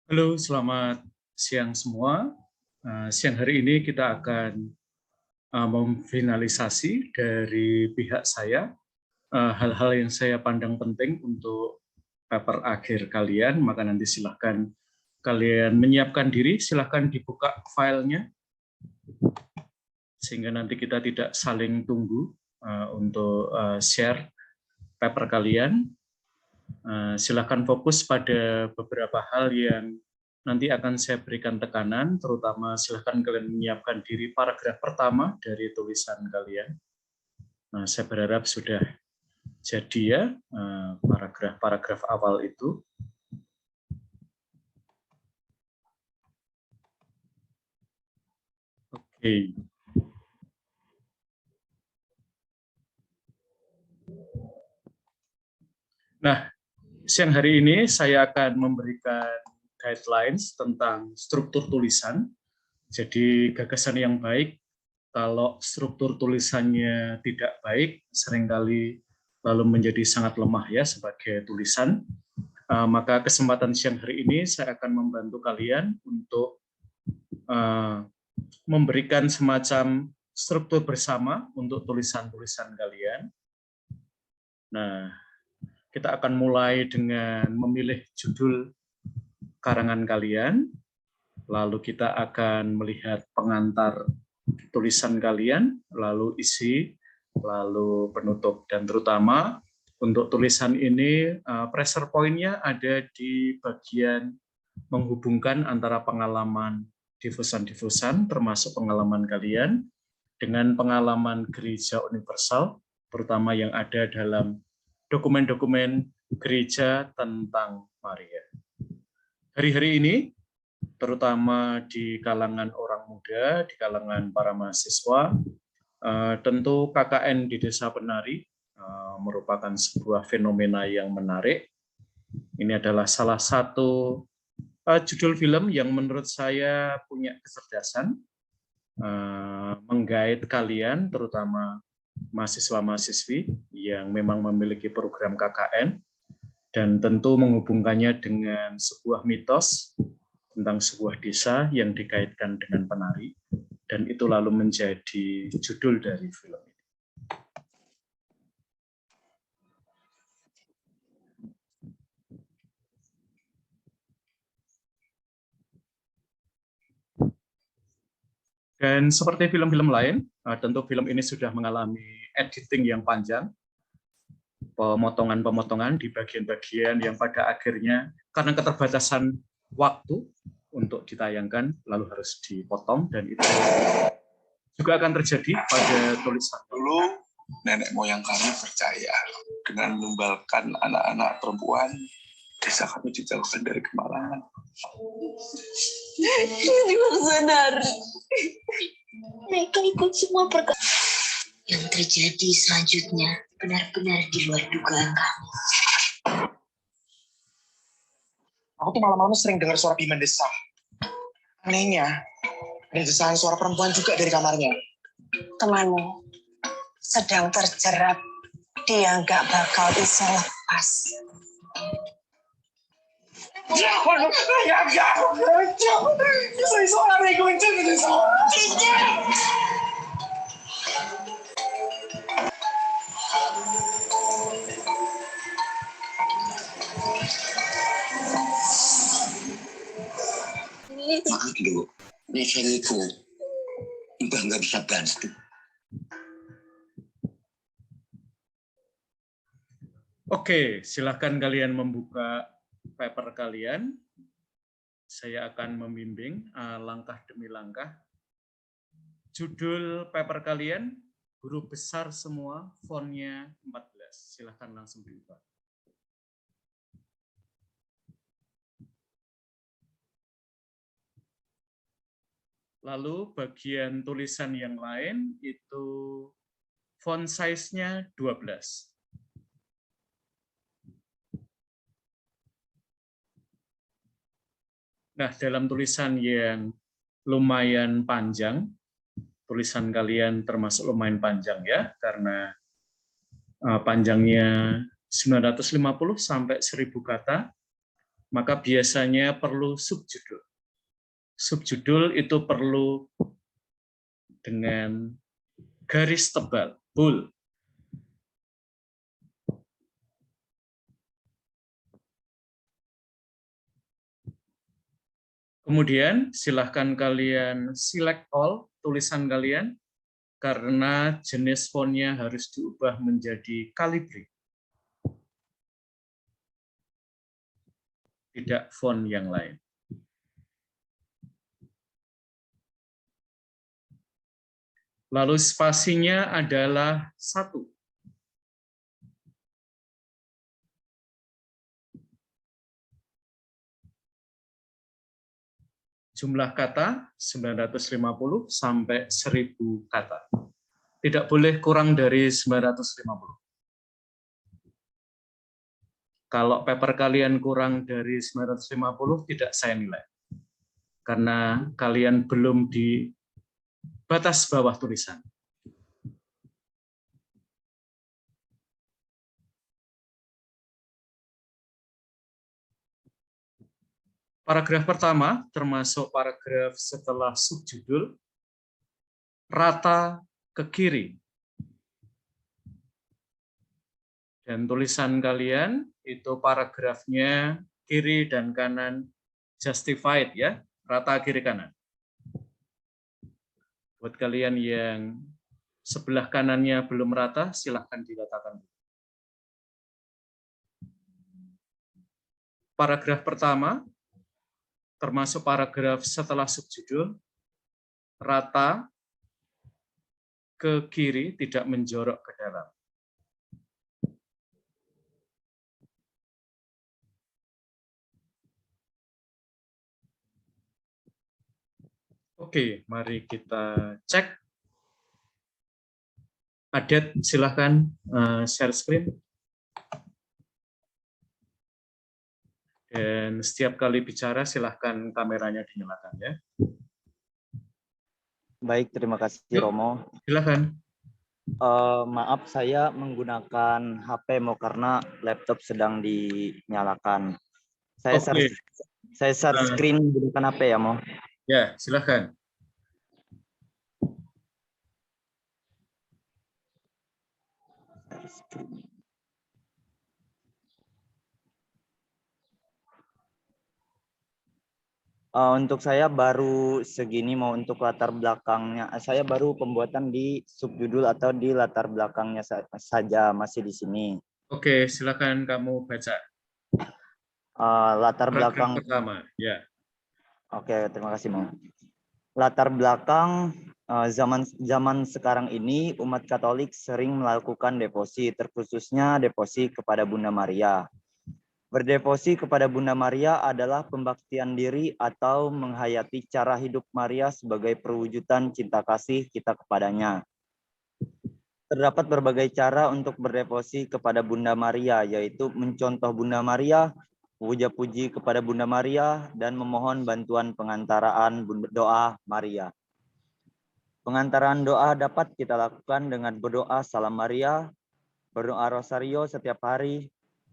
Halo, selamat siang semua. Siang hari ini kita akan memfinalisasi dari pihak saya hal-hal yang saya pandang penting untuk paper akhir kalian. Maka nanti silahkan kalian menyiapkan diri, silahkan dibuka filenya sehingga nanti kita tidak saling tunggu untuk share paper kalian. Silakan fokus pada beberapa hal yang nanti akan saya berikan tekanan, terutama silakan kalian menyiapkan diri paragraf pertama dari tulisan kalian. Nah, saya berharap sudah jadi ya paragraf-paragraf awal itu. Oke. Nah, siang hari ini saya akan memberikan guidelines tentang struktur tulisan. Jadi gagasan yang baik, kalau struktur tulisannya tidak baik, seringkali lalu menjadi sangat lemah ya sebagai tulisan. Maka kesempatan siang hari ini saya akan membantu kalian untuk memberikan semacam struktur bersama untuk tulisan-tulisan kalian. Nah, kita akan mulai dengan memilih judul karangan kalian, lalu kita akan melihat pengantar tulisan kalian, lalu isi, lalu penutup. Dan terutama untuk tulisan ini, pressure point-nya ada di bagian menghubungkan antara pengalaman difusan-difusan, termasuk pengalaman kalian, dengan pengalaman gereja universal, terutama yang ada dalam dokumen-dokumen gereja tentang Maria. Hari-hari ini, terutama di kalangan orang muda, di kalangan para mahasiswa, tentu KKN di Desa Penari merupakan sebuah fenomena yang menarik. Ini adalah salah satu judul film yang menurut saya punya kecerdasan, menggait kalian, terutama mahasiswa-mahasiswi yang memang memiliki program KKN, dan tentu menghubungkannya dengan sebuah mitos tentang sebuah desa yang dikaitkan dengan penari, dan itu lalu menjadi judul dari film ini. Dan seperti film-film lain, tentu film ini sudah mengalami editing yang panjang, pemotongan-pemotongan di bagian-bagian yang pada akhirnya karena keterbatasan waktu untuk ditayangkan lalu harus dipotong, dan itu juga akan terjadi pada tulisan. Dulu nenek moyang kami percaya dengan menumbalkan anak-anak perempuan, desa kami dijauhkan dari kemalangan. Ini benar. Mereka ikut semua perkara. Yang terjadi selanjutnya benar-benar di luar dugaan kami. Aku tuh malam-malam sering dengar suara Bima desah. Anehnya, ada desahan suara perempuan juga dari kamarnya. Temanmu sedang terjerat. Dia nggak bakal bisa lepas. Maaf dulu, nyeseliku, Mbak nggak bisa bantu. Oke, silakan kalian membuka paper kalian. Saya akan membimbing langkah demi langkah. Judul paper kalian, huruf besar semua, fontnya 14. Silakan langsung dibuka. Lalu bagian tulisan yang lain itu font size-nya 12. Nah, dalam tulisan yang lumayan panjang, tulisan kalian termasuk lumayan panjang ya, karena panjangnya 950 sampai 1000 kata. maka biasanya perlu subjudul. Subjudul itu perlu dengan garis tebal, bold. Kemudian silahkan kalian select all tulisan kalian, karena jenis fontnya harus diubah menjadi Calibri, tidak font yang lain. Lalu spasinya adalah 1. Jumlah kata 950 sampai 1000 kata. Tidak boleh kurang dari 950. Kalau paper kalian kurang dari 950, tidak saya nilai. Karena kalian belum di batas bawah tulisan. Paragraf pertama, termasuk paragraf setelah subjudul, rata ke kiri. Dan tulisan kalian, itu paragrafnya kiri dan kanan justified ya, rata kiri kanan. Buat kalian yang sebelah kanannya belum rata, silahkan diratakan. Paragraf pertama, termasuk paragraf setelah subjudul, rata ke kiri, tidak menjorok ke dalam. Oke, mari kita cek. Adet, silahkan share screen. Dan setiap kali bicara, silahkan kameranya dinyalakan ya. Baik, terima kasih Romo. Silahkan. Maaf, saya menggunakan HP Mo karena laptop sedang dinyalakan. Saya share screen menggunakan HP ya Mo. Ya, silahkan. Untuk saya baru segini mau untuk latar belakangnya. Saya baru pembuatan di subjudul atau di latar belakangnya saja, masih di sini. Oke, silakan kamu baca. Latar belakang pertama, ya. Oke, terima kasih Mo. Latar belakang zaman sekarang ini umat Katolik sering melakukan devosi, terkhususnya devosi kepada Bunda Maria. Berdevosi kepada Bunda Maria adalah pembaktian diri atau menghayati cara hidup Maria sebagai perwujudan cinta kasih kita kepadanya. Terdapat berbagai cara untuk berdevosi kepada Bunda Maria, yaitu mencontoh Bunda Maria, puja-puji kepada Bunda Maria, dan memohon bantuan pengantaraan doa Maria. Pengantaran doa dapat kita lakukan dengan berdoa Salam Maria, berdoa Rosario setiap hari,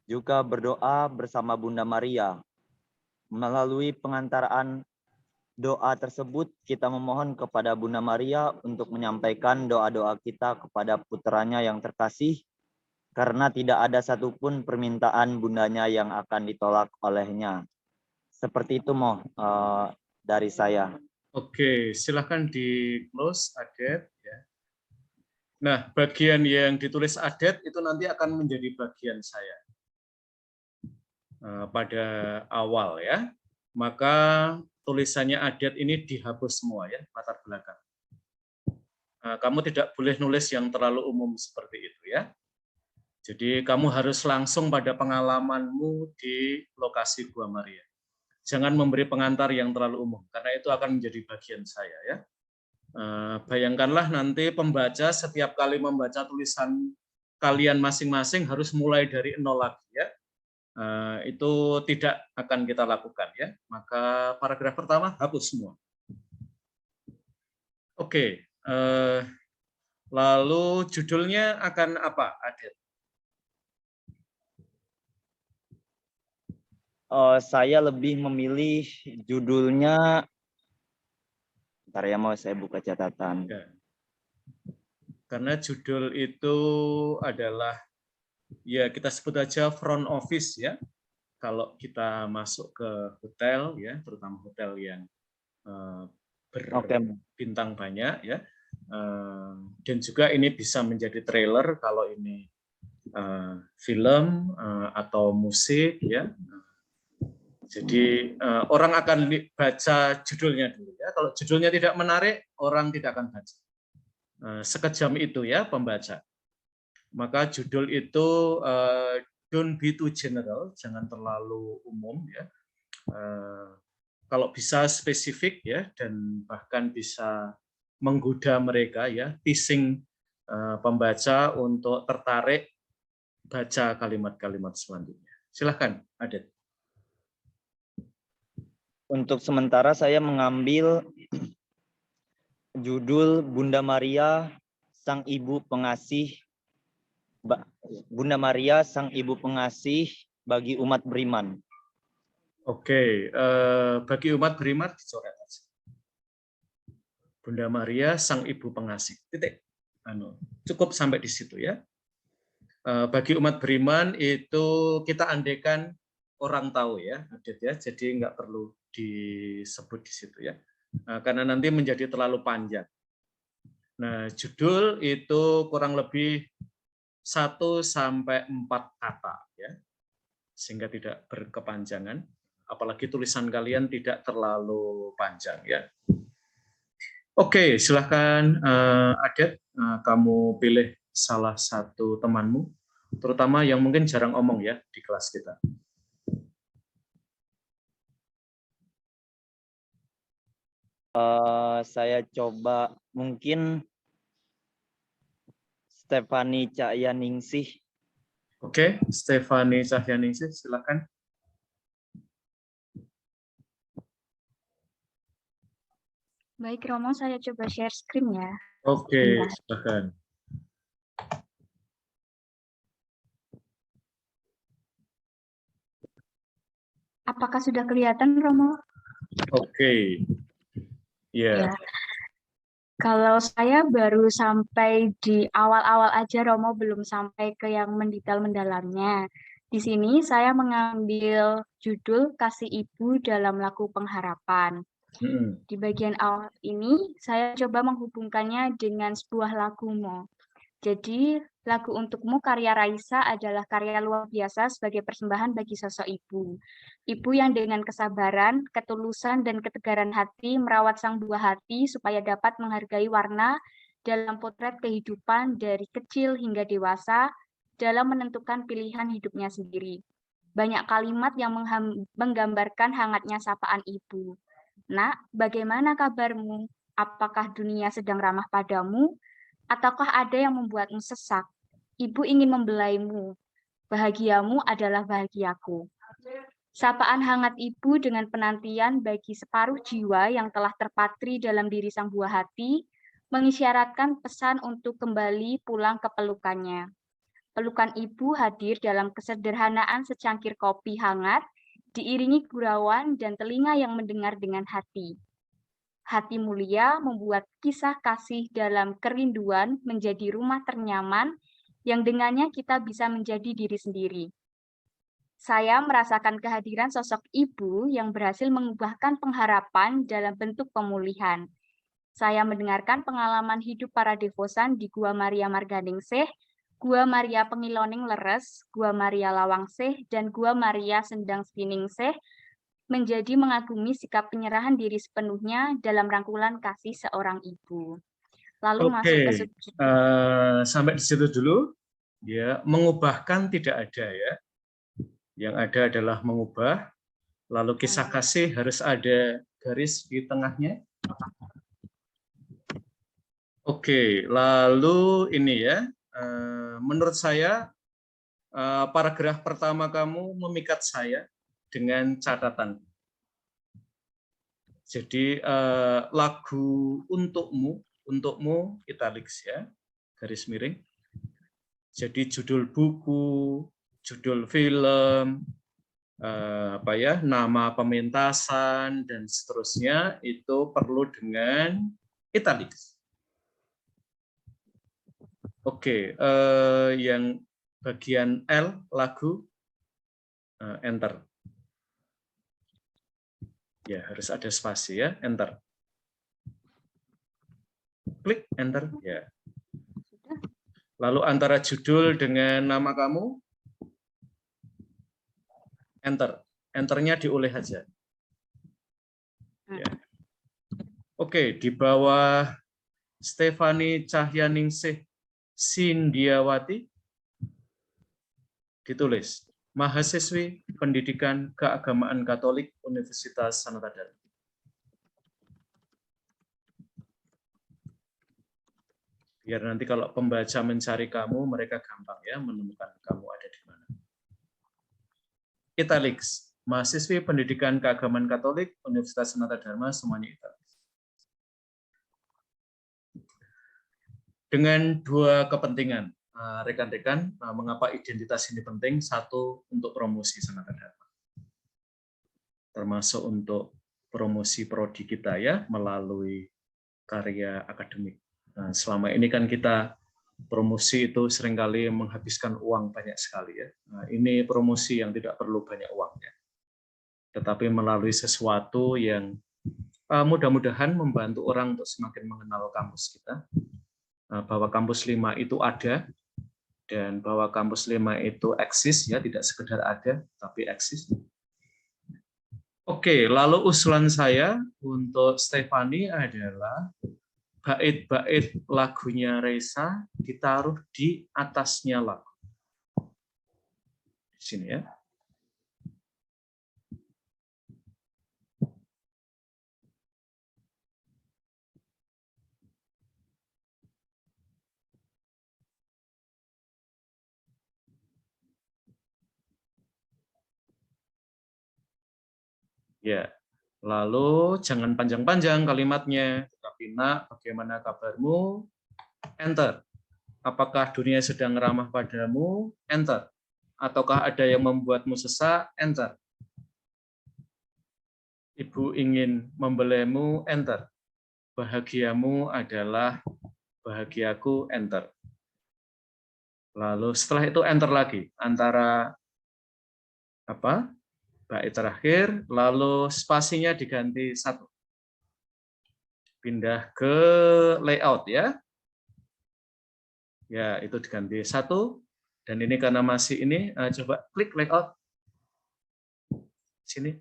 juga berdoa bersama Bunda Maria. Melalui pengantaraan doa tersebut, kita memohon kepada Bunda Maria untuk menyampaikan doa-doa kita kepada putranya yang terkasih, karena tidak ada satupun permintaan bundanya yang akan ditolak olehnya. Seperti itu Mo dari saya. Oke, silahkan di close Adet. Ya. Nah, bagian yang ditulis Adet itu nanti akan menjadi bagian saya pada awal ya. Maka tulisannya Adet ini dihapus semua ya, latar belakang. Kamu tidak boleh nulis yang terlalu umum seperti itu ya. Jadi kamu harus langsung pada pengalamanmu di lokasi Gua Maria. Jangan memberi pengantar yang terlalu umum, karena itu akan menjadi bagian saya ya. Bayangkanlah nanti pembaca setiap kali membaca tulisan kalian masing-masing harus mulai dari nol lagi ya. Itu tidak akan kita lakukan ya. Maka paragraf pertama hapus semua. Oke, lalu judulnya akan apa, Adet? saya lebih memilih judulnya. Bentar ya, mau saya buka catatan. Ya. Karena judul itu adalah, ya kita sebut aja front office ya. Kalau kita masuk ke hotel ya, terutama hotel yang Oke. berbintang banyak ya, dan juga ini bisa menjadi trailer kalau ini film atau musik ya. Jadi orang akan baca judulnya dulu ya. Kalau judulnya tidak menarik, orang tidak akan baca. Sekejam itu ya pembaca. Maka judul itu don't be too general, jangan terlalu umum ya. Kalau bisa spesifik ya, dan bahkan bisa menggoda mereka ya, teasing pembaca untuk tertarik baca kalimat-kalimat selanjutnya. Silahkan, Adet. Untuk sementara saya mengambil judul Bunda Maria, Sang Ibu Pengasih, Bunda Maria, Sang Ibu Pengasih bagi umat beriman. Oke, bagi umat beriman dicoret aja. Bunda Maria, Sang Ibu Pengasih. Titik. Cukup sampai di situ ya. Bagi umat beriman itu kita andaikan orang tahu ya, Adet ya. Jadi nggak perlu disebut di situ ya. Karena nanti menjadi terlalu panjang. Nah, judul itu kurang lebih 1 sampai 4 kata ya. Sehingga tidak berkepanjangan, apalagi tulisan kalian tidak terlalu panjang ya. Oke, silahkan Adet, kamu pilih salah satu temanmu, terutama yang mungkin jarang omong ya di kelas kita. Saya coba mungkin Stefani Cahyaningsih. Oke, Stefani Cahyaningsih, silakan. Baik, Romo, saya coba share screen ya. Oke, silakan. Apakah sudah kelihatan, Romo? Oke. Ya. Kalau saya baru sampai di awal-awal aja, Romo, belum sampai ke yang mendetail mendalamnya. Di sini saya mengambil judul Kasih Ibu dalam Lagu Pengharapan. Di bagian awal ini, saya coba menghubungkannya dengan sebuah lagu, Mo. Jadi, lagu Untukmu karya Raisa adalah karya luar biasa sebagai persembahan bagi sosok ibu. Ibu yang dengan kesabaran, ketulusan, dan ketegaran hati merawat sang buah hati supaya dapat menghargai warna dalam potret kehidupan dari kecil hingga dewasa dalam menentukan pilihan hidupnya sendiri. Banyak kalimat yang menggambarkan hangatnya sapaan ibu. Nak, bagaimana kabarmu? Apakah dunia sedang ramah padamu? Ataukah ada yang membuatmu sesak? Ibu ingin membelaimu. Bahagiamu adalah bahagiaku. Sapaan hangat ibu dengan penantian bagi separuh jiwa yang telah terpatri dalam diri sang buah hati, mengisyaratkan pesan untuk kembali pulang ke pelukannya. Pelukan ibu hadir dalam kesederhanaan secangkir kopi hangat, diiringi gurauan dan telinga yang mendengar dengan hati. Hati mulia membuat kisah kasih dalam kerinduan menjadi rumah ternyaman yang dengannya kita bisa menjadi diri sendiri. Saya merasakan kehadiran sosok ibu yang berhasil mengubahkan pengharapan dalam bentuk pemulihan. Saya mendengarkan pengalaman hidup para devosan di Gua Maria Marganingsih, Gua Maria Pengiloning Leres, Gua Maria Lawangsih, dan Gua Maria Sendang Skiningsih, menjadi mengagumi sikap penyerahan diri sepenuhnya dalam rangkulan kasih seorang ibu. Lalu masuk ke sampai di situ dulu. Ya, mengubahkan tidak ada ya. Yang ada adalah mengubah. Lalu kisah kasih harus ada garis di tengahnya. Oke, lalu ini ya. Menurut saya paragraf pertama kamu memikat saya dengan catatan. Jadi lagu untukmu italics ya, garis miring. Jadi judul buku, judul film, nama pementasan dan seterusnya itu perlu dengan italics. Oke, yang bagian L lagu enter. Ya, harus ada spasi ya, enter. Klik enter ya. Lalu antara judul dengan nama kamu enter. Enternya dioleh aja. Ya. Oke, di bawah Stefani Cahyaningsih Sindiawati ditulis mahasiswi Pendidikan Keagamaan Katolik Universitas Sanata Dharma. Biar nanti kalau pembaca mencari kamu, mereka gampang ya menemukan kamu ada di mana. Italics, mahasiswi Pendidikan Keagamaan Katolik Universitas Sanata Dharma, semuanya italics. Dengan dua kepentingan, rekan-rekan, mengapa identitas ini penting? Satu, untuk promosi Sanata Dharma, termasuk untuk promosi prodi kita ya, melalui karya akademik. Nah, selama ini kan kita promosi itu seringkali menghabiskan uang banyak sekali ya. Nah, ini promosi yang tidak perlu banyak uang ya, tetapi melalui sesuatu yang mudah-mudahan membantu orang untuk semakin mengenal kampus kita, bahwa kampus 5 itu ada dan bahwa kampus 5 itu eksis ya, tidak sekedar ada tapi eksis. Oke, lalu usulan saya untuk Stefani adalah bait-bait lagunya Reza ditaruh di atasnya lagu. Di sini ya. Ya. Lalu jangan panjang-panjang kalimatnya, tetapi nak, bagaimana kabarmu? Enter. Apakah dunia sedang ramah padamu? Enter. Ataukah ada yang membuatmu sesak? Enter. Ibu ingin membelaimu? Enter. Bahagiamu adalah bahagiaku? Enter. Lalu setelah itu enter lagi antara apa? Bait terakhir, lalu spasinya diganti 1. Pindah ke layout ya. Ya, itu diganti 1. Dan ini karena masih ini, coba klik layout. Sini.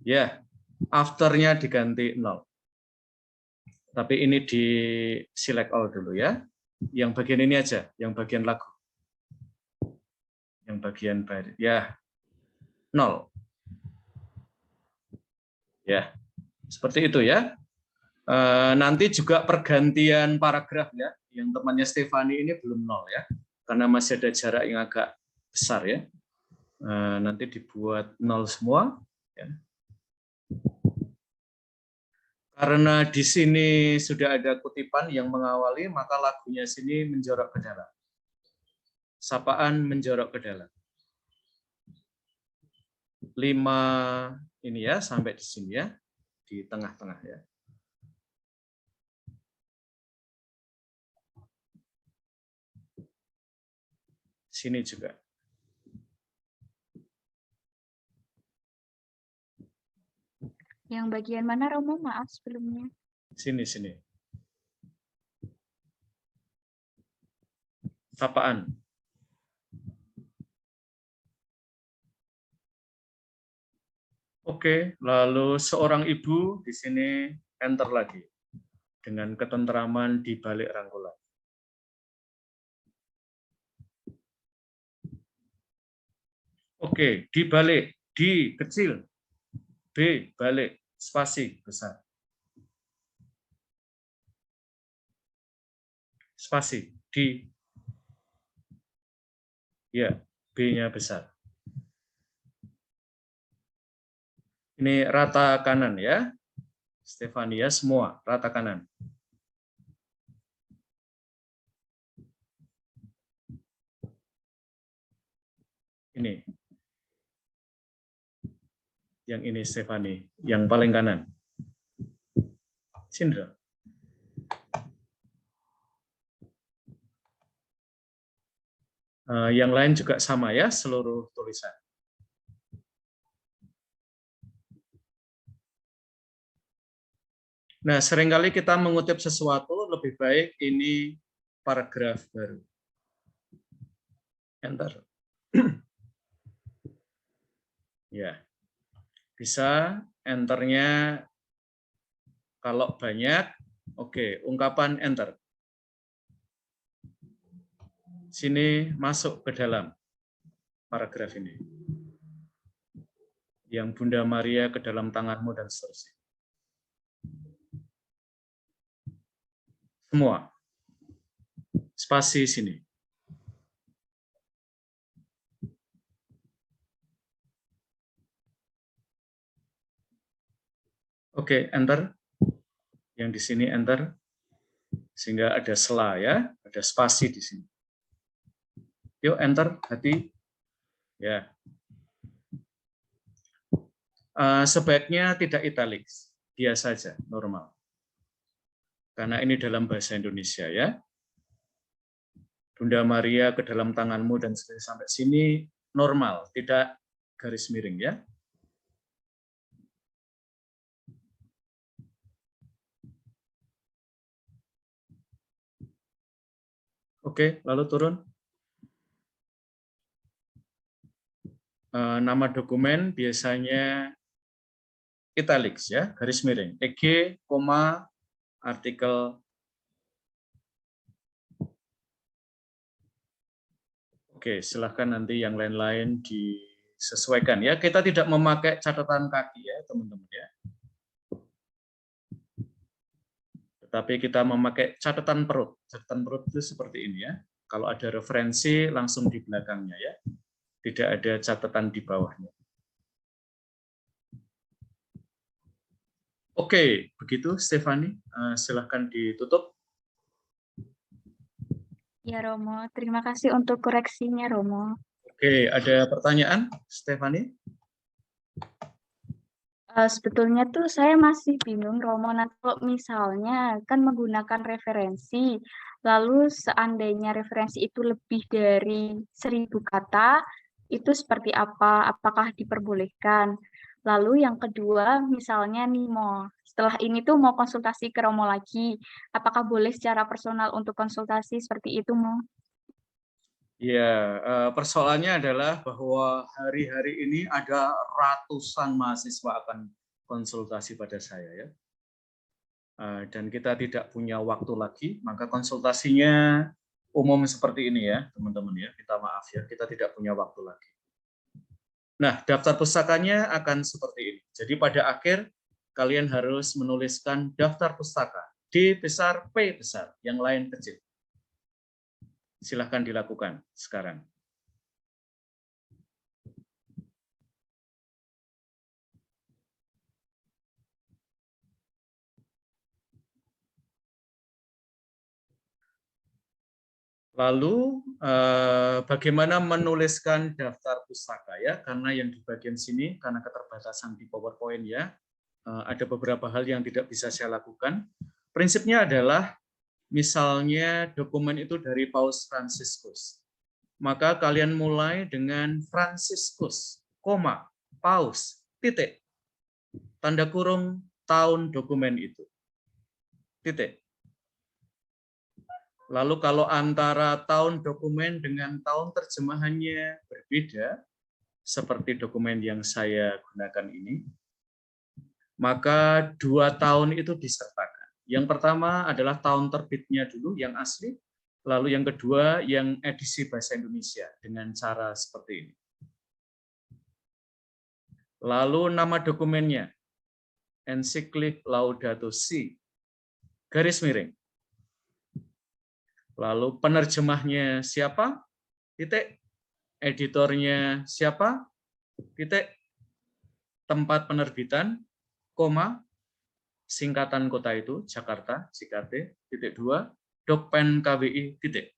Ya, afternya diganti 0. Tapi ini di select all dulu ya. Yang bagian ini aja, yang bagian lagu. Yang bagian bait. Ya, 0. Ya, seperti itu ya. Nanti juga pergantian paragraf ya. Yang temannya Stefani ini belum 0 ya. Karena masih ada jarak yang agak besar ya. Nanti dibuat 0 semua. Ya. Karena di sini sudah ada kutipan yang mengawali, maka lagunya sini menjorok ke dalam. Sapaan menjorok ke dalam. 5 ini ya, sampai di sini ya, di tengah-tengah ya. Sini juga. Yang bagian mana Romo? Maaf sebelumnya. Sini. Sapaan. Oke, lalu seorang ibu di sini enter lagi dengan ketentraman di balik rangkulan. Oke, dibalik, di kecil, B balik, spasi besar. Spasi, di, ya, B-nya besar. Ini rata kanan ya, Stefania semua rata kanan. Ini Yang ini Stefani, yang paling kanan. Sindra. Yang lain juga sama ya, seluruh tulisan. Nah, seringkali kita mengutip sesuatu, lebih baik ini paragraf baru. Enter. Ya, bisa enternya kalau banyak, oke, ungkapan enter. Sini masuk ke dalam paragraf ini. Yang Bunda Maria ke dalam tanganmu dan seterusnya. Semua. Spasi sini. Oke, enter. Yang di sini enter. Sehingga ada sela ya, ada spasi di sini. Yuk enter, hati. Ya. Sebaiknya tidak italics, biasa saja, normal. Karena ini dalam bahasa Indonesia ya. Bunda Maria ke dalam tanganmu dan sampai sini normal, tidak garis miring ya. Oke, lalu turun. Nama dokumen biasanya italics ya, garis miring. EG, artikel. Oke, silahkan nanti yang lain-lain disesuaikan ya. Kita tidak memakai catatan kaki ya, teman-teman ya. Tetapi kita memakai catatan perut. Catatan perut itu seperti ini ya. Kalau ada referensi langsung di belakangnya ya. Tidak ada catatan di bawahnya. Oke, begitu Stefani. Silahkan ditutup. Ya Romo, terima kasih untuk koreksinya Romo. Oke, ada pertanyaan Stefani? Sebetulnya tuh saya masih bingung Romo, nah kalau misalnya kan menggunakan referensi, lalu seandainya referensi itu lebih dari 1000 kata, itu seperti apa? Apakah diperbolehkan? Lalu yang kedua, misalnya nih setelah ini tuh mau konsultasi ke Romo lagi, apakah boleh secara personal untuk konsultasi seperti itu Mo? Ya, persoalannya adalah bahwa hari-hari ini ada ratusan mahasiswa akan konsultasi pada saya ya. Dan kita tidak punya waktu lagi, maka konsultasinya umum seperti ini ya, teman-teman ya. Kita maaf ya, kita tidak punya waktu lagi. Nah, daftar pustakanya akan seperti ini. Jadi pada akhir kalian harus menuliskan daftar pustaka D besar, P besar, yang lain kecil. Silahkan dilakukan sekarang. Lalu bagaimana menuliskan daftar pustaka ya? Karena yang di bagian sini karena keterbatasan di PowerPoint ya, ada beberapa hal yang tidak bisa saya lakukan. Prinsipnya adalah misalnya dokumen itu dari Paus Fransiskus. Maka kalian mulai dengan Fransiskus, Paus, titik. Tanda kurung tahun dokumen itu. Titik. Lalu kalau antara tahun dokumen dengan tahun terjemahannya berbeda, seperti dokumen yang saya gunakan ini, maka 2 tahun itu disertakan. Yang pertama adalah tahun terbitnya dulu, yang asli, lalu yang kedua yang edisi bahasa Indonesia dengan cara seperti ini. Lalu nama dokumennya, Ensiklik Laudato Si, garis miring. Lalu penerjemahnya siapa? Titik. Editornya siapa? Titik. Tempat penerbitan, singkatan kota itu, Jakarta, JKT, titik 2, Dokpen KWI, titik.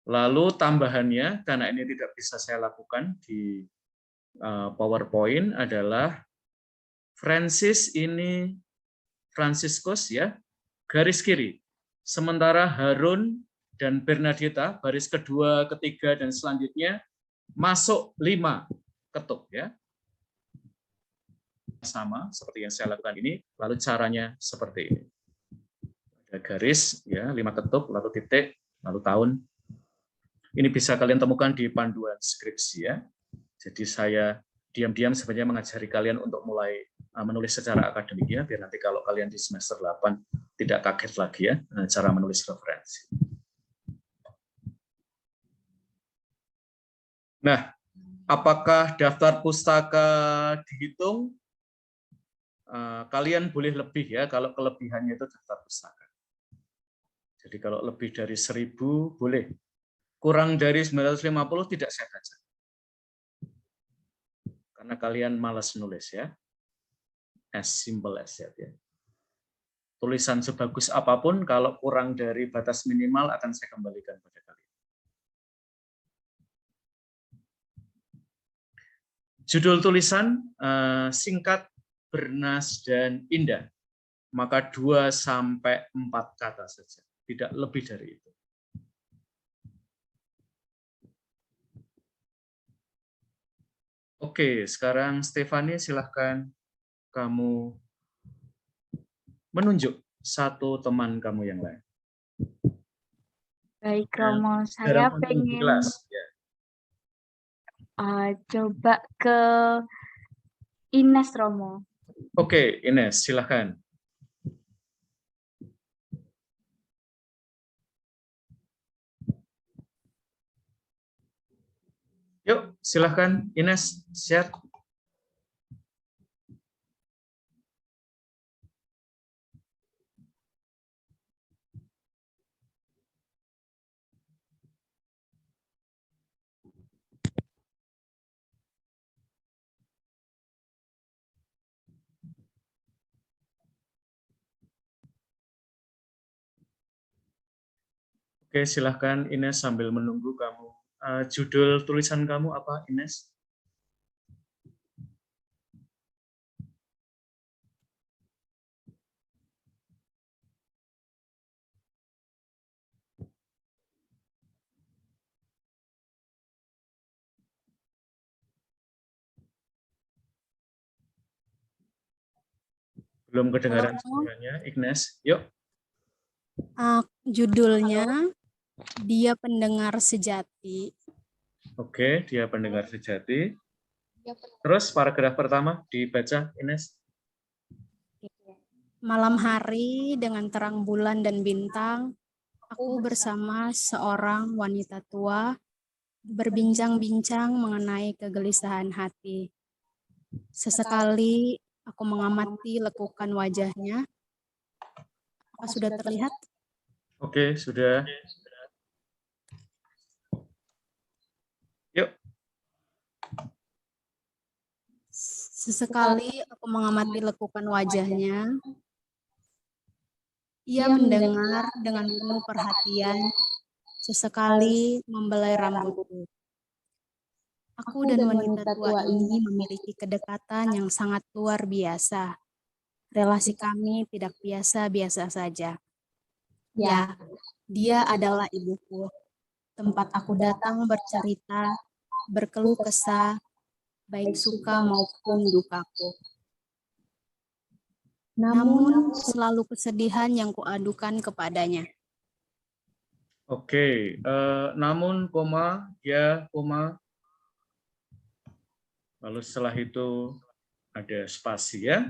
Lalu tambahannya, karena ini tidak bisa saya lakukan di PowerPoint, adalah Franciscus ya, garis kiri. Sementara Harun dan Bernadetta, baris kedua, ketiga, dan selanjutnya masuk 5 ketuk ya. Sama seperti yang saya lakukan ini, lalu caranya seperti ini. Ada garis ya, 5 ketuk, lalu titik, lalu tahun. Ini bisa kalian temukan di panduan skripsi ya. Jadi saya diam-diam sebenarnya mengajari kalian untuk mulai menulis secara akademik ya, biar nanti kalau kalian di semester 8 tidak kaget lagi ya cara menulis referensi. Nah, apakah daftar pustaka dihitung? Kalian boleh lebih ya, kalau kelebihannya itu daftar pustaka. Jadi kalau lebih dari 1000 boleh. Kurang dari 950 tidak saya baca. Karena kalian malas nulis ya. As simple as that ya. Tulisan sebagus apapun kalau kurang dari batas minimal akan saya kembalikan pada kalian. Judul tulisan singkat, bernas, dan indah. Maka 2 sampai 4 kata saja, tidak lebih dari itu. Oke, sekarang Stefani silahkan kamu menunjuk satu teman kamu yang lain. Baik, Romo. Saya pengen coba ke Ines, Romo. Oke, Ines, silahkan. Yuk, silahkan Ines, share. Oke, silahkan Ines sambil menunggu kamu. Judul tulisan kamu apa, Ines? Belum kedengaran suaranya, Ignes. Yuk. Judulnya Dia Pendengar Sejati. Oke, dia pendengar sejati. Terus paragraf pertama dibaca, Ines. Malam hari dengan terang bulan dan bintang, aku bersama seorang wanita tua berbincang-bincang mengenai kegelisahan hati. Sesekali aku mengamati lekukan wajahnya. Apa sudah terlihat? Oke, sudah. Yuk. Sesekali aku mengamati lekukan wajahnya. Ia mendengar dengan penuh perhatian, sesekali membelai rambutku. Aku dan wanita tua ini memiliki kedekatan yang sangat luar biasa. Relasi kami tidak biasa-biasa saja. Ya, dia adalah ibuku. Tempat aku datang bercerita, berkeluh kesah, baik suka maupun dukaku. Namun selalu kesedihan yang kuadukan kepadanya. Oke, namun, koma, ya, koma. Lalu setelah itu ada spasi ya.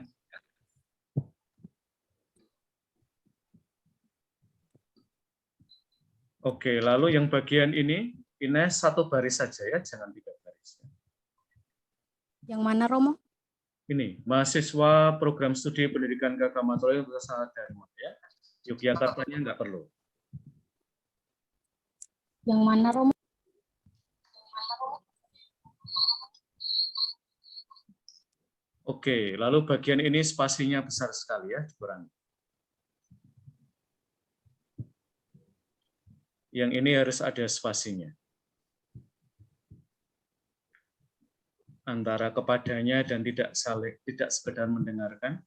Oke, lalu yang bagian ini, Ines 1 baris saja ya, jangan 3 baris. Yang mana, Romo? Ini, mahasiswa program studi pendidikan keagamaan Nusantara Dharma ya. Yogyakarta-nya nggak perlu. Yang mana, Romo? Oke, lalu bagian ini spasinya besar sekali ya, dikurangi. Yang ini harus ada spasinya. Antara kepadanya dan tidak sekedar mendengarkan.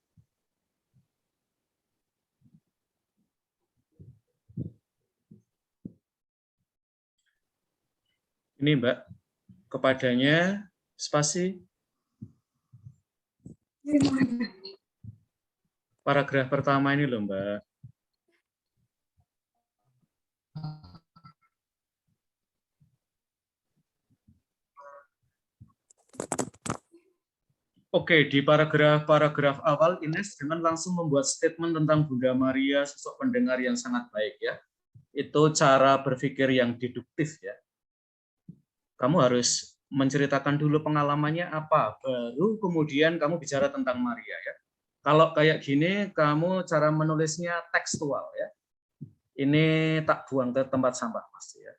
Ini Mbak, kepadanya spasi. Paragraf pertama ini loh Mbak. Oke, di paragraf awal Ines jangan langsung membuat statement tentang Bunda Maria, sosok pendengar yang sangat baik ya. Itu cara berpikir yang deduktif ya. Kamu harus menceritakan dulu pengalamannya apa, baru kemudian kamu bicara tentang Maria ya. Kalau kayak gini, kamu cara menulisnya tekstual ya. Ini tak buang ke tempat sampah pasti ya.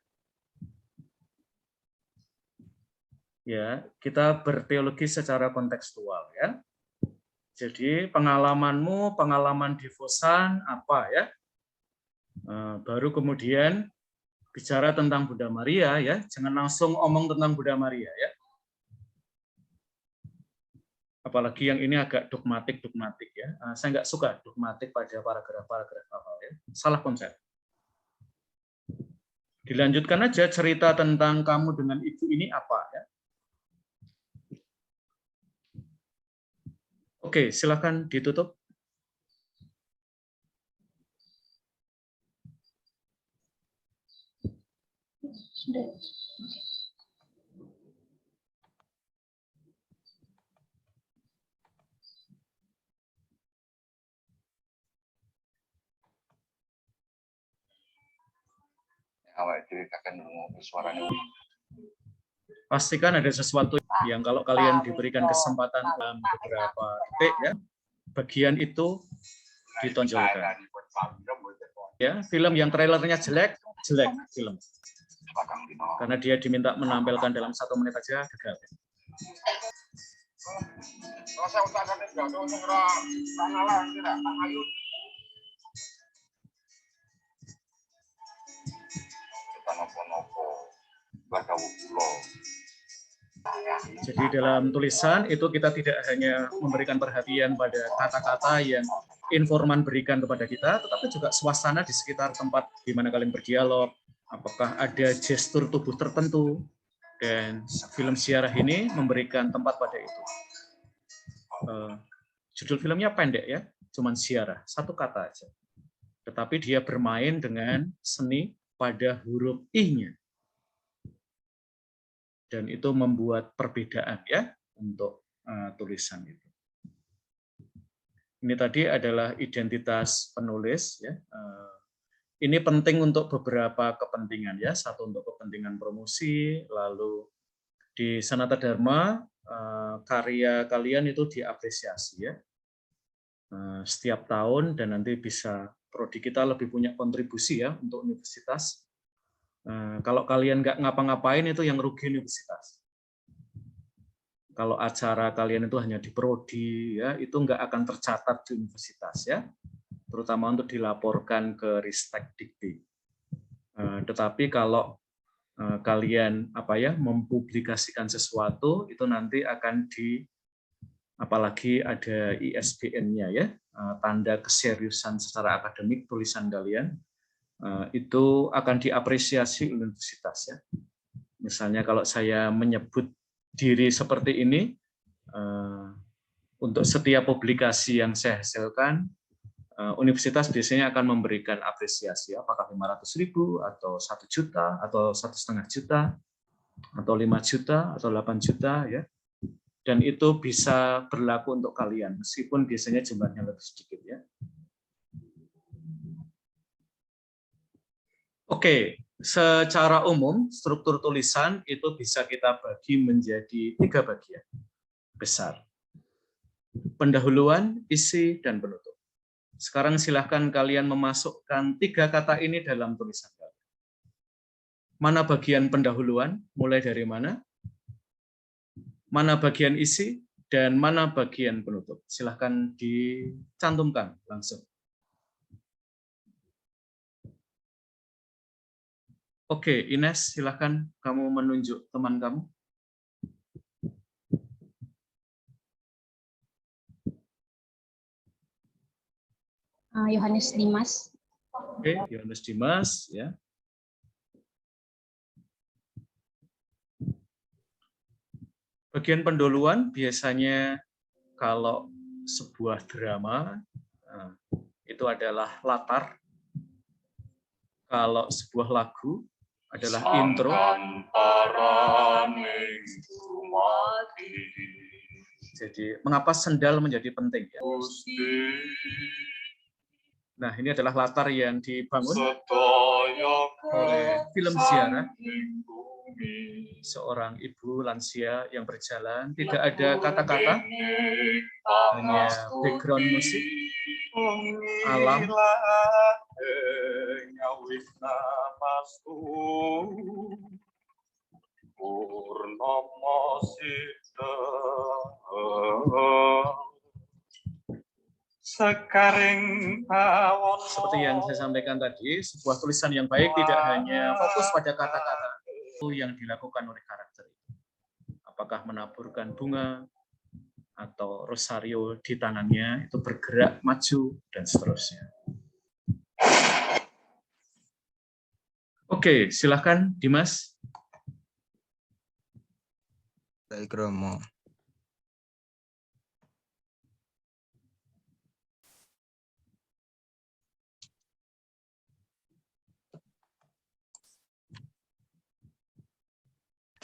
Ya, kita berteologi secara kontekstual ya. Jadi pengalamanmu, pengalaman devosan apa ya? Baru kemudian bicara tentang Bunda Maria ya. Jangan langsung omong tentang Bunda Maria ya. Apalagi yang ini agak dogmatik ya. Saya nggak suka dogmatik pada paragraf-paragraf awal ya. Salah konsep. Dilanjutkan aja cerita tentang kamu dengan ibu ini apa ya. Oke, silakan ditutup. Awak dhewe kakek ngomong suaranya. Pastikan ada sesuatu yang kalau kalian diberikan kesempatan dalam beberapa detik ya, bagian itu ditonjolkan. Ya, film yang trailernya jelek film. Karena dia diminta menampilkan dalam 1 menit aja gagal. Jadi dalam tulisan itu kita tidak hanya memberikan perhatian pada kata-kata yang informan berikan kepada kita, tetapi juga suasana di sekitar tempat di mana kalian berdialog, apakah ada gestur tubuh tertentu, dan film Ziarah ini memberikan tempat pada itu. Judul filmnya pendek ya, cuman Ziarah, 1 kata aja. Tetapi dia bermain dengan seni pada huruf I-nya. Dan itu membuat perbedaan ya untuk tulisan itu. Ini tadi adalah identitas penulis ya. Ini penting untuk beberapa kepentingan ya. 1 untuk kepentingan promosi, lalu di Sanata Dharma karya kalian itu diapresiasi ya. Setiap tahun dan nanti bisa prodi kita lebih punya kontribusi ya untuk universitas. Kalau kalian nggak ngapa-ngapain itu yang rugi universitas. Kalau acara kalian itu hanya di prodi ya, itu nggak akan tercatat di universitas ya, terutama untuk dilaporkan ke Ristek Dikti. Tetapi kalau kalian mempublikasikan sesuatu itu nanti akan apalagi ada ISBN-nya ya, tanda keseriusan secara akademik tulisan kalian. Itu akan diapresiasi universitas ya. Misalnya kalau saya menyebut diri seperti ini, untuk setiap publikasi yang saya hasilkan, universitas biasanya akan memberikan apresiasi, apakah 500.000 atau 1 juta atau 1,5 juta atau 5 juta atau 8 juta ya. Dan itu bisa berlaku untuk kalian meskipun biasanya jumlahnya lebih sedikit ya. Oke, secara umum struktur tulisan itu bisa kita bagi menjadi 3 bagian besar. Pendahuluan, isi, dan penutup. Sekarang silahkan kalian memasukkan 3 kata ini dalam tulisan kalian. Mana bagian pendahuluan, mulai dari mana? Mana bagian isi, dan mana bagian penutup? Silahkan dicantumkan langsung. Oke, Ines, silakan kamu menunjuk teman kamu. Yohanes Dimas. Oke, Yohanes Dimas, ya. Bagian pendahuluan biasanya kalau sebuah drama itu adalah latar. Kalau sebuah lagu adalah intro. Jadi mengapa sendal menjadi penting ya? Nah, ini adalah latar yang dibangun oleh film ziarah. Seorang ibu lansia yang berjalan, tidak ada kata-kata, hanya background musik, alam. Seperti yang saya sampaikan tadi, sebuah tulisan yang baik tidak hanya fokus pada kata-kata yang dilakukan oleh karakter itu. Apakah menaburkan bunga atau rosario di tangannya itu bergerak maju dan seterusnya. Oke, silakan Dimas. Baik, Romo.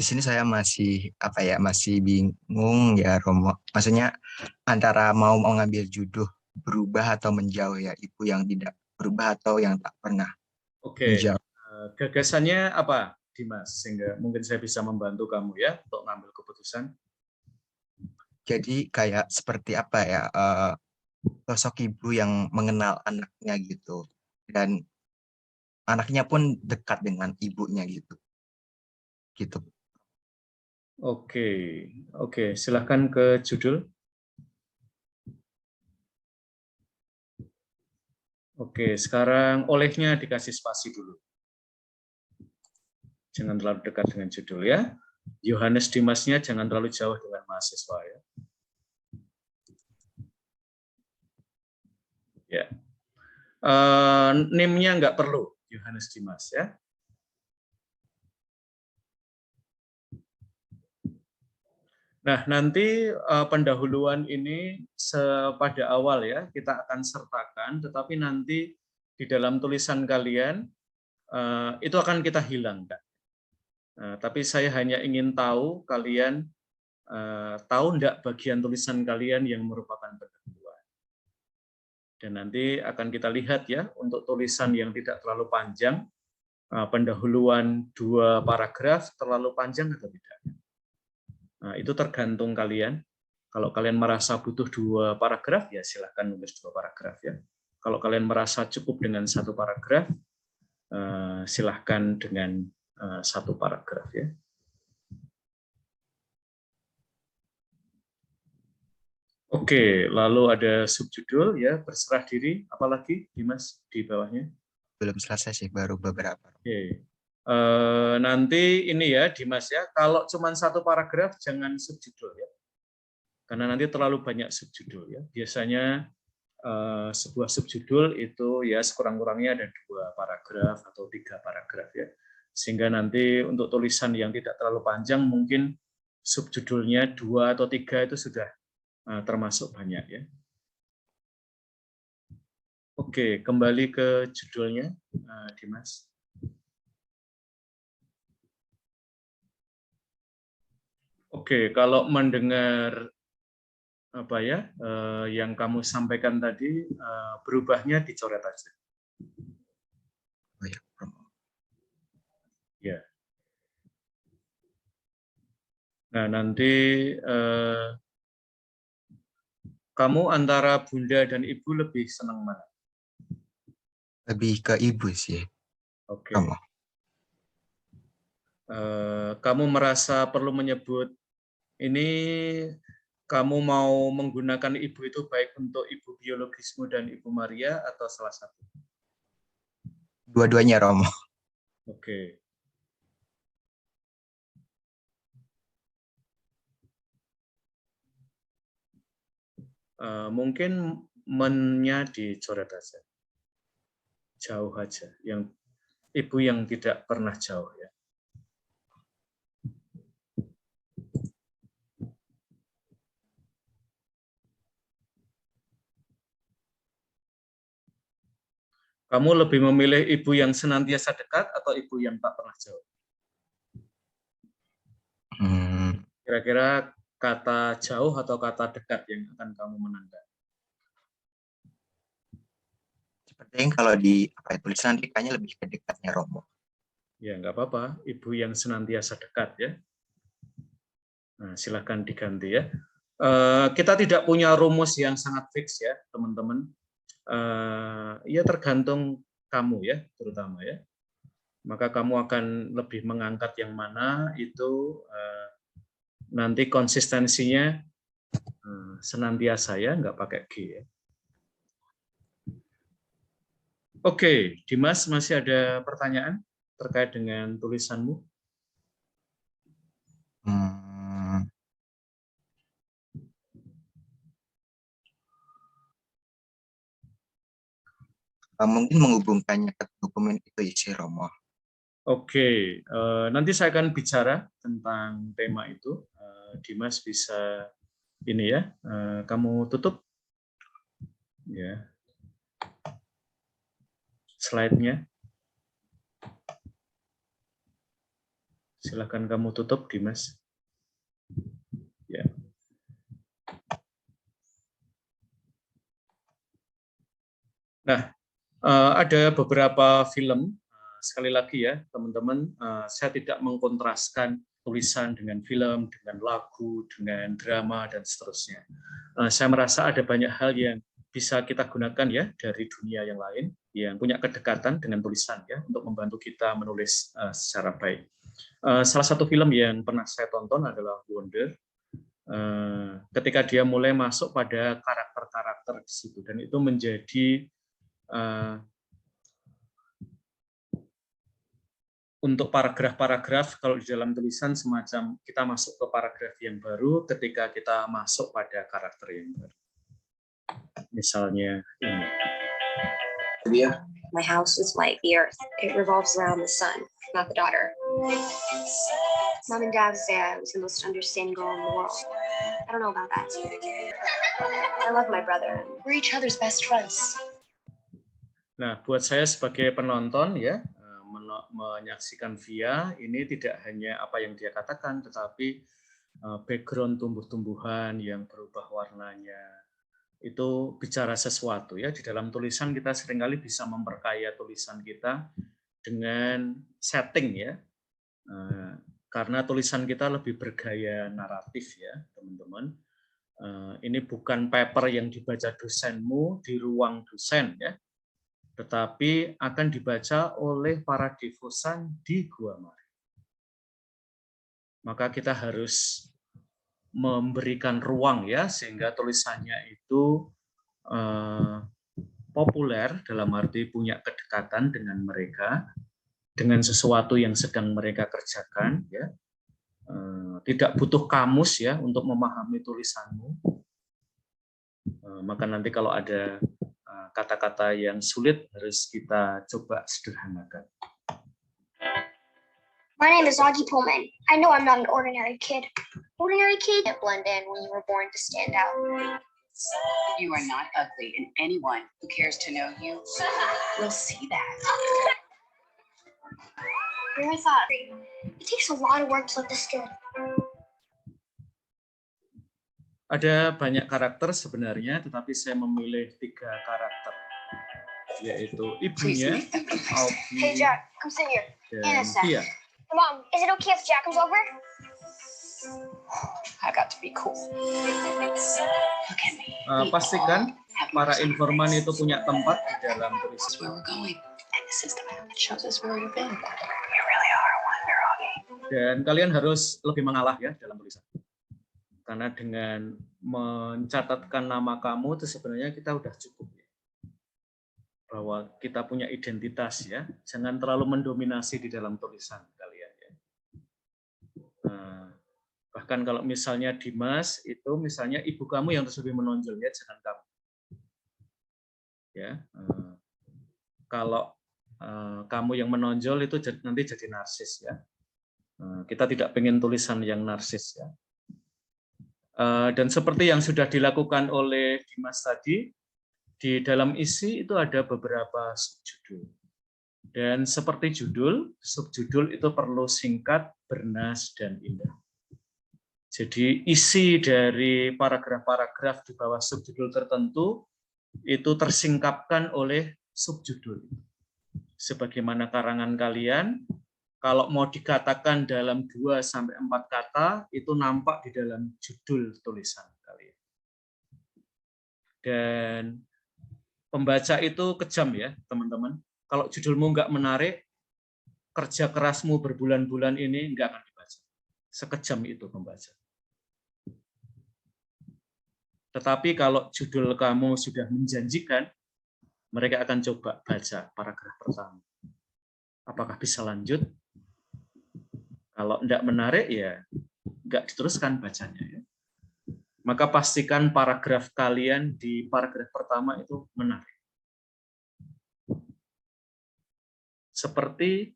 Di sini saya masih masih bingung ya, Romo. Maksudnya antara mau mengambil judul berubah atau menjauh ya, ibu yang tidak berubah atau yang tak pernah menjauh. Gagasannya apa, Dimas? Sehingga mungkin saya bisa membantu kamu ya untuk mengambil keputusan. Jadi kayak seperti apa ya, sosok ibu yang mengenal anaknya gitu, dan anaknya pun dekat dengan ibunya gitu. Oke, silahkan ke judul. Oke, sekarang olehnya dikasih spasi dulu. Jangan terlalu dekat dengan judul ya. Yohanes Dimasnya jangan terlalu jauh dengan mahasiswa ya. Ya. Name-nya nggak perlu Yohanes Dimas ya. Nah, nanti pendahuluan ini pada awal ya, kita akan sertakan, tetapi nanti di dalam tulisan kalian itu akan kita hilangkan. Tapi saya hanya ingin tahu kalian tahu enggak bagian tulisan kalian yang merupakan pendahuluan. Dan nanti akan kita lihat ya, untuk tulisan yang tidak terlalu panjang, pendahuluan 2 paragraf terlalu panjang atau tidak. Nah, itu tergantung kalian. Kalau kalian merasa butuh 2 paragraf, ya silahkan nulis 2 paragraf ya. Kalau kalian merasa cukup dengan 1 paragraf, silahkan dengan 1 paragraf ya. Oke, lalu ada subjudul ya, berserah diri. Apalagi Dimas di bawahnya? Belum selesai sih, baru beberapa. Oke. Nanti ini ya Dimas ya, kalau cuma 1 paragraf jangan subjudul ya, karena nanti terlalu banyak subjudul ya. Biasanya sebuah subjudul itu ya sekurang-kurangnya ada 2 paragraf atau 3 paragraf ya, sehingga nanti untuk tulisan yang tidak terlalu panjang mungkin subjudulnya 2 atau 3 itu sudah termasuk banyak ya. Oke, kembali ke judulnya Dimas. Oke, kalau mendengar apa ya yang kamu sampaikan tadi, berubahnya dicoret aja. Ya. Nah, nanti kamu antara bunda dan ibu lebih senang mana? Lebih ke ibu sih. Oke. Kamu merasa perlu menyebut ini, kamu mau menggunakan ibu itu baik untuk ibu biologismu dan Ibu Maria atau salah satu? Dua-duanya, Romo. Oke. Mungkin mennya dicoret aja. Jauh aja. Yang ibu yang tidak pernah jauh ya. Kamu lebih memilih ibu yang senantiasa dekat atau ibu yang tak pernah jauh? Kira-kira kata jauh atau kata dekat yang akan kamu menangkan? Sepertinya kalau di tulisan nanti kayaknya lebih ke dekatnya Romo. Ya, nggak apa-apa. Ibu yang senantiasa dekat ya. Nah, silakan diganti ya. Kita tidak punya rumus yang sangat fix ya, teman-teman. Ya tergantung kamu ya, terutama ya. Maka kamu akan lebih mengangkat yang mana itu nanti konsistensinya senantiasa ya, nggak pakai G ya. Oke, Dimas, masih ada pertanyaan terkait dengan tulisanmu? Mungkin menghubungkannya ke dokumen itu isi Romo. Oke, nanti saya akan bicara tentang tema itu. Dimas bisa ini ya, kamu tutup ya slide-nya. Silakan kamu tutup, Dimas. Ya. Nah, ada beberapa film. Sekali lagi ya, teman-teman, saya tidak mengkontraskan tulisan dengan film, dengan lagu, dengan drama, dan seterusnya. Saya merasa ada banyak hal yang bisa kita gunakan ya dari dunia yang lain, yang punya kedekatan dengan tulisan ya, untuk membantu kita menulis secara baik. Salah satu film yang pernah saya tonton adalah Wonder. Ketika dia mulai masuk pada karakter-karakter di situ, dan itu menjadi untuk paragraf-paragraf, kalau di dalam tulisan semacam kita masuk ke paragraf yang baru ketika kita masuk pada karakter yang baru. Misalnya ini. My house is like the earth. It revolves around the sun, not the daughter. Mom and Dad say I was the most understanding girl in the world. I don't know about that. I love my brother. We're each other's best friends. Nah, buat saya sebagai penonton ya, menyaksikan via ini tidak hanya apa yang dia katakan, tetapi background tumbuh-tumbuhan yang berubah warnanya itu bicara sesuatu ya. Di dalam tulisan kita seringkali bisa memperkaya tulisan kita dengan setting ya, karena tulisan kita lebih bergaya naratif ya teman-teman. Ini bukan paper yang dibaca dosenmu di ruang dosen ya, tetapi akan dibaca oleh para devosan di Gua Mari. Maka kita harus memberikan ruang ya, sehingga tulisannya itu populer, dalam arti punya kedekatan dengan mereka, dengan sesuatu yang sedang mereka kerjakan ya. Tidak butuh kamus ya untuk memahami tulisanmu. Maka nanti kalau ada kata-kata yang sulit harus kita coba sederhanakan. My name is Augie Pullman. I know I'm not an ordinary kid. Ordinary kid didn't blend in when you were born to stand out. You are not ugly, and anyone who cares to know you will see that. I thought it takes a lot of work to look this good. Ada banyak karakter sebenarnya, tetapi saya memilih 3 karakter, yaitu ibunya, Augie, Hey Jack, come sit here. dan Pia. Mom, is it okay if Jack comes over? I got to be cool. Look at me. Pastikan para informan itu punya tempat di dalam tulisan. Where we're going, and this is the map that shows us where we've been. You really are a wonder, Augie. Dan kalian harus lebih mengalah ya dalam tulisan. Karena dengan mencatatkan nama kamu itu sebenarnya kita udah cukup ya. Bahwa kita punya identitas ya. Jangan terlalu mendominasi di dalam tulisan kalian ya. Bahkan kalau misalnya Dimas itu misalnya ibu kamu yang terus lebih menonjol ya, jangan kamu. Ya, kalau kamu yang menonjol itu nanti jadi narsis ya. Kita tidak pengen tulisan yang narsis ya. Dan seperti yang sudah dilakukan oleh Dimas tadi, di dalam isi itu ada beberapa subjudul. Dan seperti judul, subjudul itu perlu singkat, bernas, dan indah. Jadi isi dari paragraf-paragraf di bawah subjudul tertentu itu tersingkapkan oleh subjudul. Sebagaimana karangan kalian, kalau mau dikatakan dalam 2-4 kata, itu nampak di dalam judul tulisan kalian. Dan pembaca itu kejam ya, teman-teman. Kalau judulmu nggak menarik, kerja kerasmu berbulan-bulan ini nggak akan dibaca. Sekejam itu pembaca. Tetapi kalau judul kamu sudah menjanjikan, mereka akan coba baca paragraf pertama. Apakah bisa lanjut? Kalau tidak menarik, ya nggak diteruskan bacanya. Ya. Maka pastikan paragraf kalian di paragraf pertama itu menarik. Seperti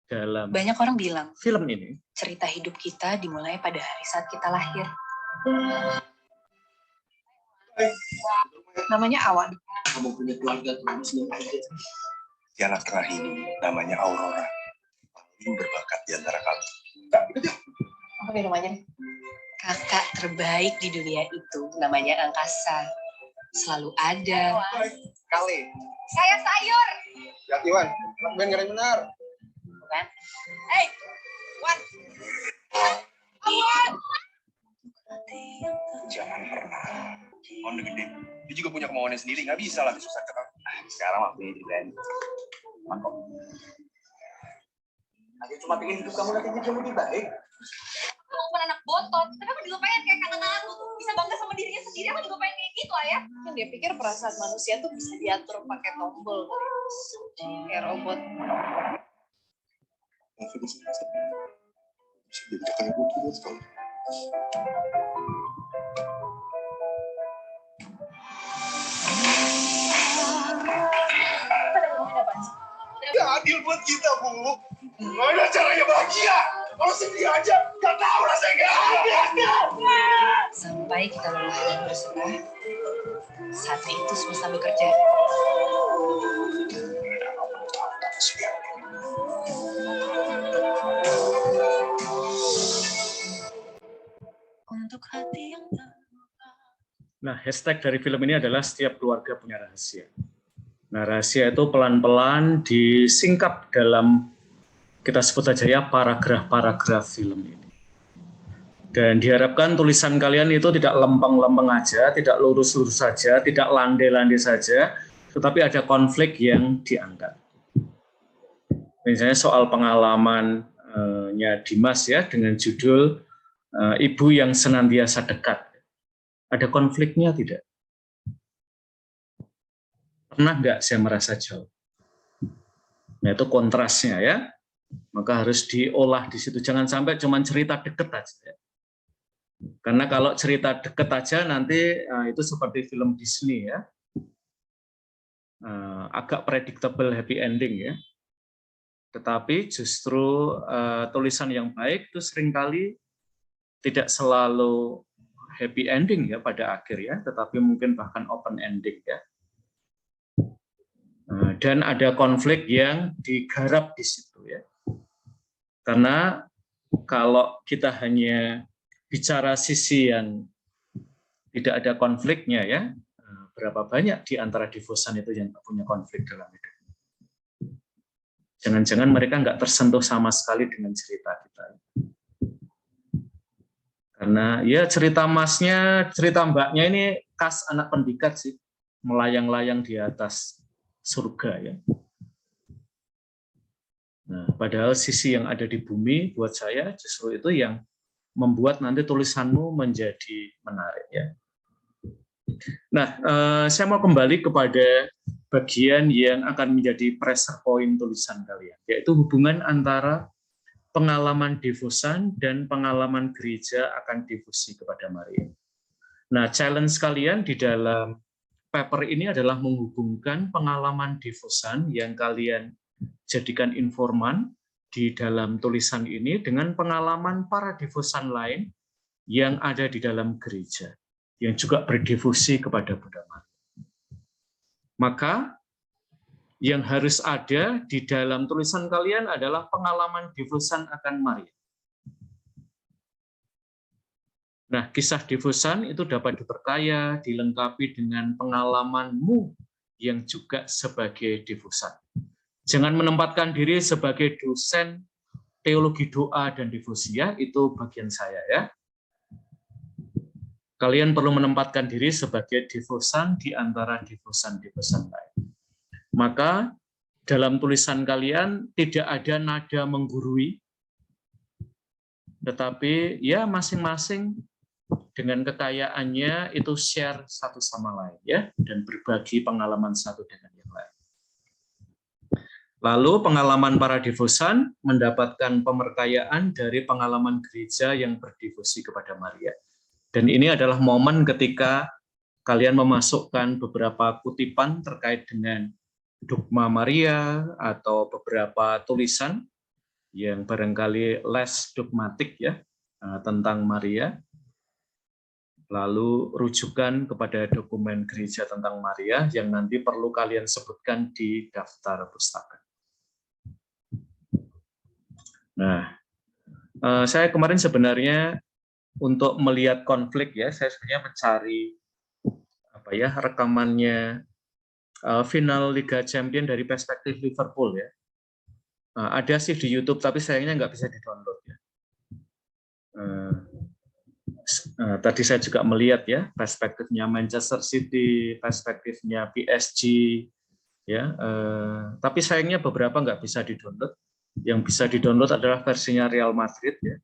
dalam banyak orang bilang film ini, cerita hidup kita dimulai pada hari saat kita lahir. Namanya Awan. Kamu punya keluarga terus Si anak terakhir namanya Aurora. Paling berbakat di antara kalian. Apa nih namanya? Kakak terbaik di dunia itu namanya Angkasa. Selalu ada. Kali. Saya sayur. Ya, Iwan. Ben keren benar. Bukan? Hey, Wan. Awan. Jangan pernah. Mau gede. Dia juga punya kemauannya sendiri. Nggak bisa lah susah ketemu. Sekarang waktunya di band. Mantap. Aku cuma pengen hidup kamu nanti jadi lebih baik. Aku cuma anak botot, tapi aku juga pengen kayak kakak-kakakku tuh bisa bangga sama dirinya sendiri. Aku juga pengen kayak gitu, Ayah. Kan dia pikir perasaan manusia tuh bisa diatur pakai tombol. Kayak robot. Bisa jadi kakak ibu terus kalau. Ya adil buat kita, Bu. Nggak ada caranya bahagia. Kalau sedih aja, nggak tahu rasanya nggak ada. Sampai kita lelah dan berserah, saat itu semesta bekerja. Untuk hati yang nah, hashtag dari film ini adalah setiap keluarga punya rahasia. Nah, rahasia itu pelan-pelan disingkap dalam, kita sebut saja ya, paragraf-paragraf film ini. Dan diharapkan tulisan kalian itu tidak lempeng-lempeng aja, tidak lurus-lurus saja, tidak landai-landai saja, tetapi ada konflik yang diangkat. Misalnya soal pengalamannya Dimas ya, dengan judul Ibu yang Senantiasa Dekat. Ada konfliknya tidak? Pernah nggak saya merasa jauh? Nah, itu kontrasnya ya. Maka harus diolah di situ. Jangan sampai cuma cerita deket aja. Ya. Karena kalau cerita deket aja nanti itu seperti film Disney ya. Agak predictable happy ending ya. Tetapi justru tulisan yang baik itu seringkali tidak selalu happy ending ya pada akhir ya, tetapi mungkin bahkan open ending ya. Dan ada konflik yang digarap di situ ya. Karena kalau kita hanya bicara sisi yang tidak ada konfliknya ya, berapa banyak di antara divosan itu yang tidak punya konflik dalam hidup. Jangan-jangan mereka nggak tersentuh sama sekali dengan cerita kita. Karena ya cerita masnya, cerita mbaknya ini khas anak pendikat sih, melayang-layang di atas surga ya. Nah, padahal sisi yang ada di bumi buat saya justru itu yang membuat nanti tulisanmu menjadi menarik ya. Nah, saya mau kembali kepada bagian yang akan menjadi pressure point tulisan kalian, yaitu hubungan antara pengalaman devosan dan pengalaman gereja akan devosi kepada Maria. Nah, challenge kalian di dalam paper ini adalah menghubungkan pengalaman devosan yang kalian jadikan informan di dalam tulisan ini dengan pengalaman para devosan lain yang ada di dalam gereja, yang juga berdevosi kepada Bunda Maria. Maka yang harus ada di dalam tulisan kalian adalah pengalaman devosan akan Maria. Nah, kisah devosan itu dapat diperkaya, dilengkapi dengan pengalamanmu yang juga sebagai devosan. Jangan menempatkan diri sebagai dosen teologi doa dan devosi, ya, itu bagian saya, ya. Kalian perlu menempatkan diri sebagai devosan di antara devosan-devosan lain. Maka dalam tulisan kalian tidak ada nada menggurui, tetapi ya masing-masing dengan kekayaannya itu share satu sama lain, ya, dan berbagi pengalaman satu dengan yang lain. Lalu pengalaman para devosan mendapatkan pemerkayaan dari pengalaman gereja yang berdevosi kepada Maria. Dan ini adalah momen ketika kalian memasukkan beberapa kutipan terkait dengan dogma Maria atau beberapa tulisan yang barangkali less dogmatik, ya, tentang Maria. Lalu rujukan kepada dokumen gereja tentang Maria yang nanti perlu kalian sebutkan di daftar pustaka. Nah, saya kemarin sebenarnya untuk melihat konflik, ya, saya sebenarnya mencari rekamannya final Liga Champion dari perspektif Liverpool, ya. Ada sih di YouTube, tapi sayangnya nggak bisa di-download, ya. Tadi saya juga melihat, ya, perspektifnya Manchester City, perspektifnya PSG, ya. Tapi sayangnya beberapa nggak bisa di-download. Yang bisa di-download adalah versinya Real Madrid, ya.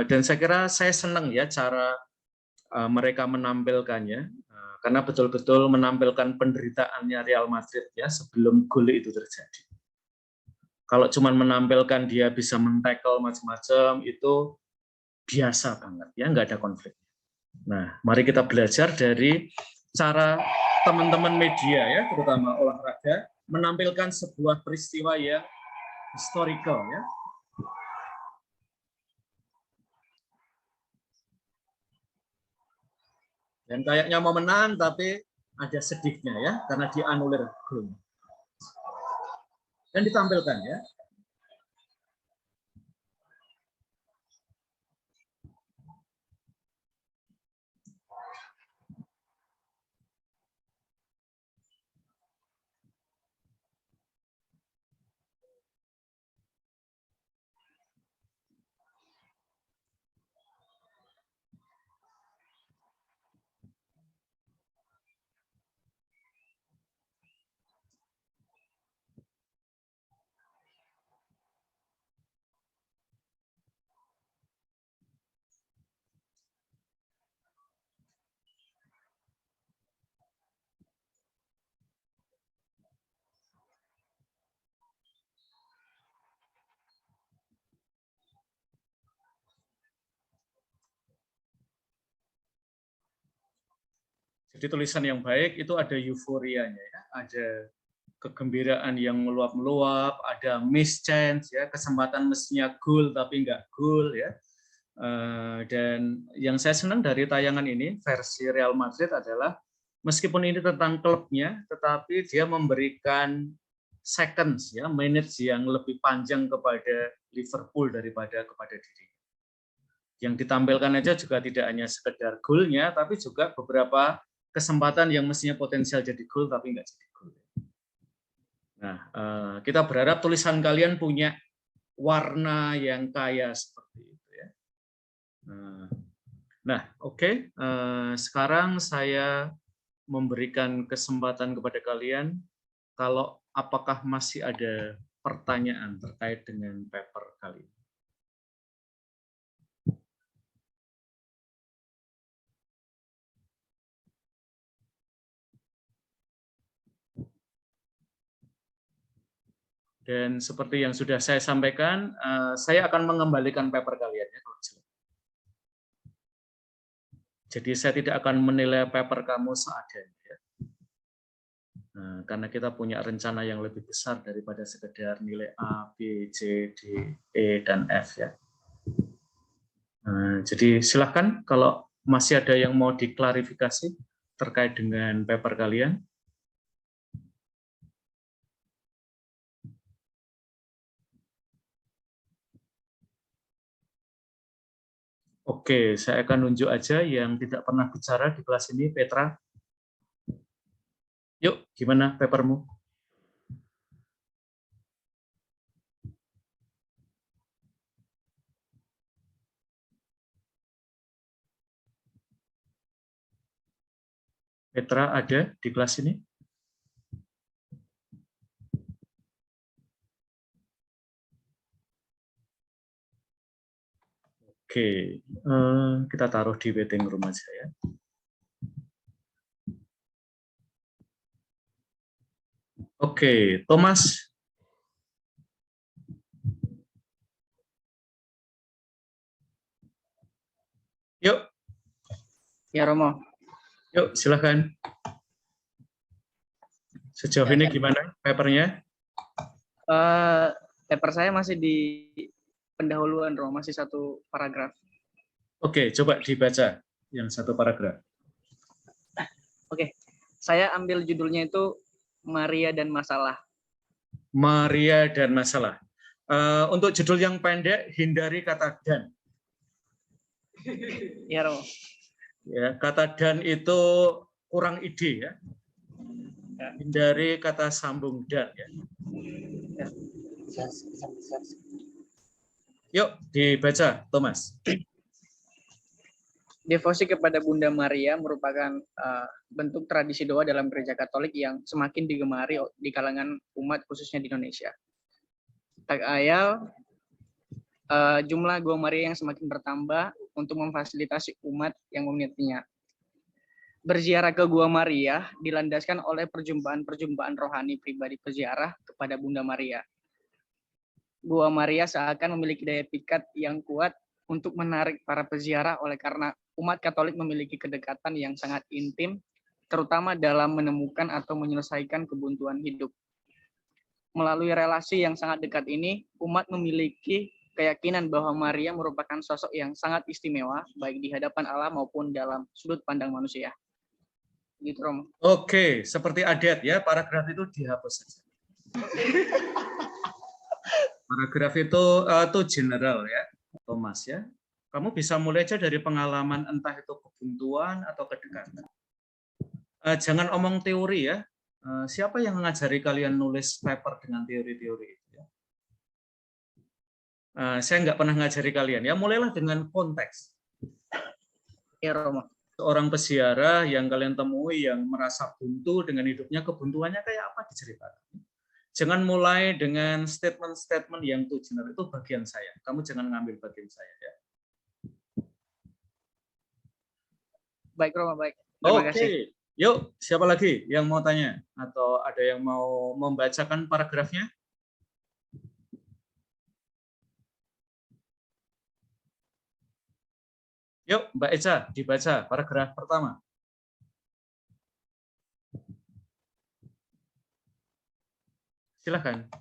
Dan saya kira saya senang, ya, cara mereka menampilkannya, karena betul-betul menampilkan penderitaannya Real Madrid, ya, sebelum gol itu terjadi. Kalau cuma menampilkan dia bisa men-tackle macam-macam, itu biasa banget, ya, nggak ada konflik. Nah, mari kita belajar dari cara teman-teman media, ya, terutama olahraga, menampilkan sebuah peristiwa yang historical, ya. Dan kayaknya mau menang, tapi ada sedihnya, ya, karena dianulir gol. Dan ditampilkan, ya. Jadi tulisan yang baik itu ada euforianya, ya, ada kegembiraan yang meluap-meluap, ada miss chance, ya, kesempatan mestinya gol tapi nggak gol, ya. Dan yang saya senang dari tayangan ini versi Real Madrid adalah meskipun ini tentang klubnya, tetapi dia memberikan seconds, ya, minutes yang lebih panjang kepada Liverpool daripada kepada diri. Yang ditampilkan aja juga tidak hanya sekedar golnya, tapi juga beberapa kesempatan yang mestinya potensial jadi gol tapi nggak jadi gol. Nah, kita berharap tulisan kalian punya warna yang kaya seperti itu, ya. Nah, oke. Sekarang saya memberikan kesempatan kepada kalian kalau apakah masih ada pertanyaan terkait dengan paper kali ini. Dan seperti yang sudah saya sampaikan, saya akan mengembalikan paper kalian ya kalau jelek. Jadi saya tidak akan menilai paper kamu seadanya ya. Nah, karena kita punya rencana yang lebih besar daripada sekedar nilai A, B, C, D, E, dan F ya. Nah, jadi silahkan kalau masih ada yang mau diklarifikasi terkait dengan paper kalian. Oke, saya akan nunjuk aja yang tidak pernah bicara di kelas ini, Petra. Yuk, gimana papermu? Petra ada di kelas ini? Oke, kita taruh di waiting room aja ya. Oke, Thomas. Yuk. Ya, Romo. Yuk, silakan. Sejauh ini gimana papernya? Paper saya masih di pendahuluan, Romo, masih satu paragraf. Oke, coba dibaca yang satu paragraf. Oke, saya ambil judulnya itu Maria dan Masalah. Maria dan Masalah. Untuk judul yang pendek, hindari kata dan. Ya, Romo. Ya, kata dan itu kurang ide ya. Hindari kata sambung dan ya. Yuk dibaca, Thomas. Devosi kepada Bunda Maria merupakan bentuk tradisi doa dalam Gereja Katolik yang semakin digemari di kalangan umat khususnya di Indonesia. Tak ayal jumlah Gua Maria yang semakin bertambah untuk memfasilitasi umat yang meminatinya. Berziarah ke Gua Maria dilandaskan oleh perjumpaan-perjumpaan rohani pribadi peziarah kepada Bunda Maria. Gua Maria seakan memiliki daya pikat yang kuat untuk menarik para peziarah oleh karena umat Katolik memiliki kedekatan yang sangat intim, terutama dalam menemukan atau menyelesaikan kebuntuan hidup. Melalui relasi yang sangat dekat ini, umat memiliki keyakinan bahwa Maria merupakan sosok yang sangat istimewa, baik di hadapan Allah maupun dalam sudut pandang manusia. Gitu, Romo. Oke, seperti adat ya, paragraf itu dihapus saja. Paragraf itu general ya, Thomas ya. Kamu bisa mulai aja dari pengalaman entah itu kebuntuan atau kedekatan. Jangan omong teori ya. Siapa yang mengajari kalian nulis paper dengan teori-teori itu ya? Saya nggak pernah ngajari kalian ya. Mulailah dengan konteks. Ya, Romo. Seorang peziarah yang kalian temui yang merasa buntu dengan hidupnya, kebuntuannya kayak apa diceritakan. Jangan mulai dengan statement-statement yang too general, itu bagian saya. Kamu jangan ngambil bagian saya ya. Baik, Romo, baik. Terima kasih. Yuk, siapa lagi yang mau tanya? Atau ada yang mau membacakan paragrafnya? Yuk, Mbak Eca, dibaca paragraf pertama. Silakan.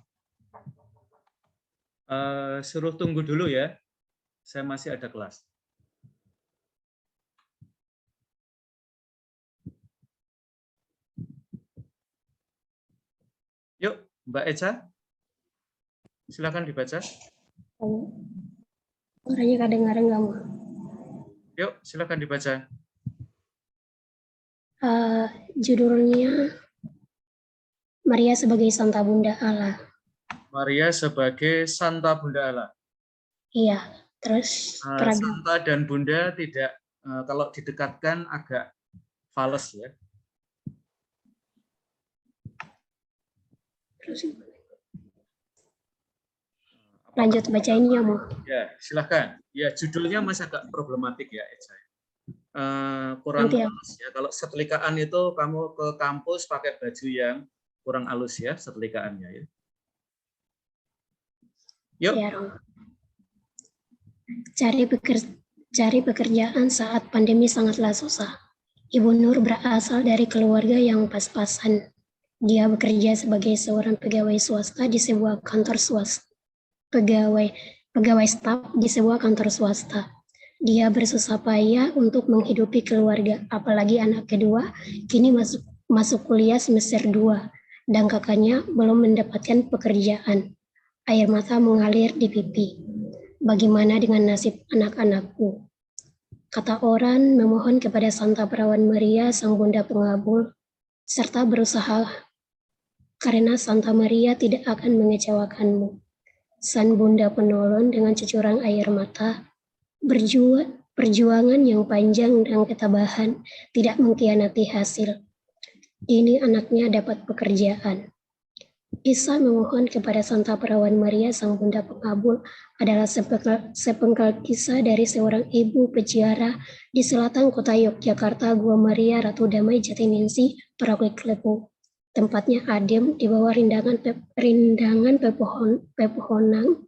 Suruh tunggu dulu ya. Saya masih ada kelas. Yuk, Mbak Eca. Silakan dibaca. Suaranya kedengaran nggak, mau? Yuk, silakan dibaca. Judulnya Maria sebagai Santa Bunda Allah. Maria sebagai Santa Bunda Allah. Iya, terus Santa dan Bunda tidak, kalau didekatkan agak fals ya. Terus lanjut bacain ya, mau? Ya, silakan. Ya, judulnya masih agak problematik ya, Eca. Kurang halus ya. Kalau setelikaan itu kamu ke kampus pakai baju yang kurang halus ya, setelikaannya ya. Yuk. Ya, Romo. Cari pekerjaan saat pandemi sangatlah susah. Ibu Nur berasal dari keluarga yang pas-pasan. Dia bekerja sebagai seorang pegawai swasta di sebuah kantor swasta. Pegawai staf di sebuah kantor swasta. Dia bersusah payah untuk menghidupi keluarga, apalagi anak kedua kini masuk kuliah semester 2 dan kakaknya belum mendapatkan pekerjaan. Air mata mengalir di pipi. Bagaimana dengan nasib anak-anakku? Kata orang memohon kepada Santa Perawan Maria, Sang Bunda Pengabul, serta berusaha karena Santa Maria tidak akan mengecewakanmu. Sang Bunda Penolong dengan cucuran air mata, perjuangan yang panjang dan ketabahan tidak mengkhianati hasil. Ini anaknya dapat pekerjaan. Kisah memohon kepada Santa Perawan Maria, Sang Bunda Pengabul adalah sepenggal kisah dari seorang ibu peziarah di selatan kota Yogyakarta, Gua Maria Ratu Damai Jatiningsih, Paroki Klepu. Tempatnya adem di bawah rindangan pepohonan,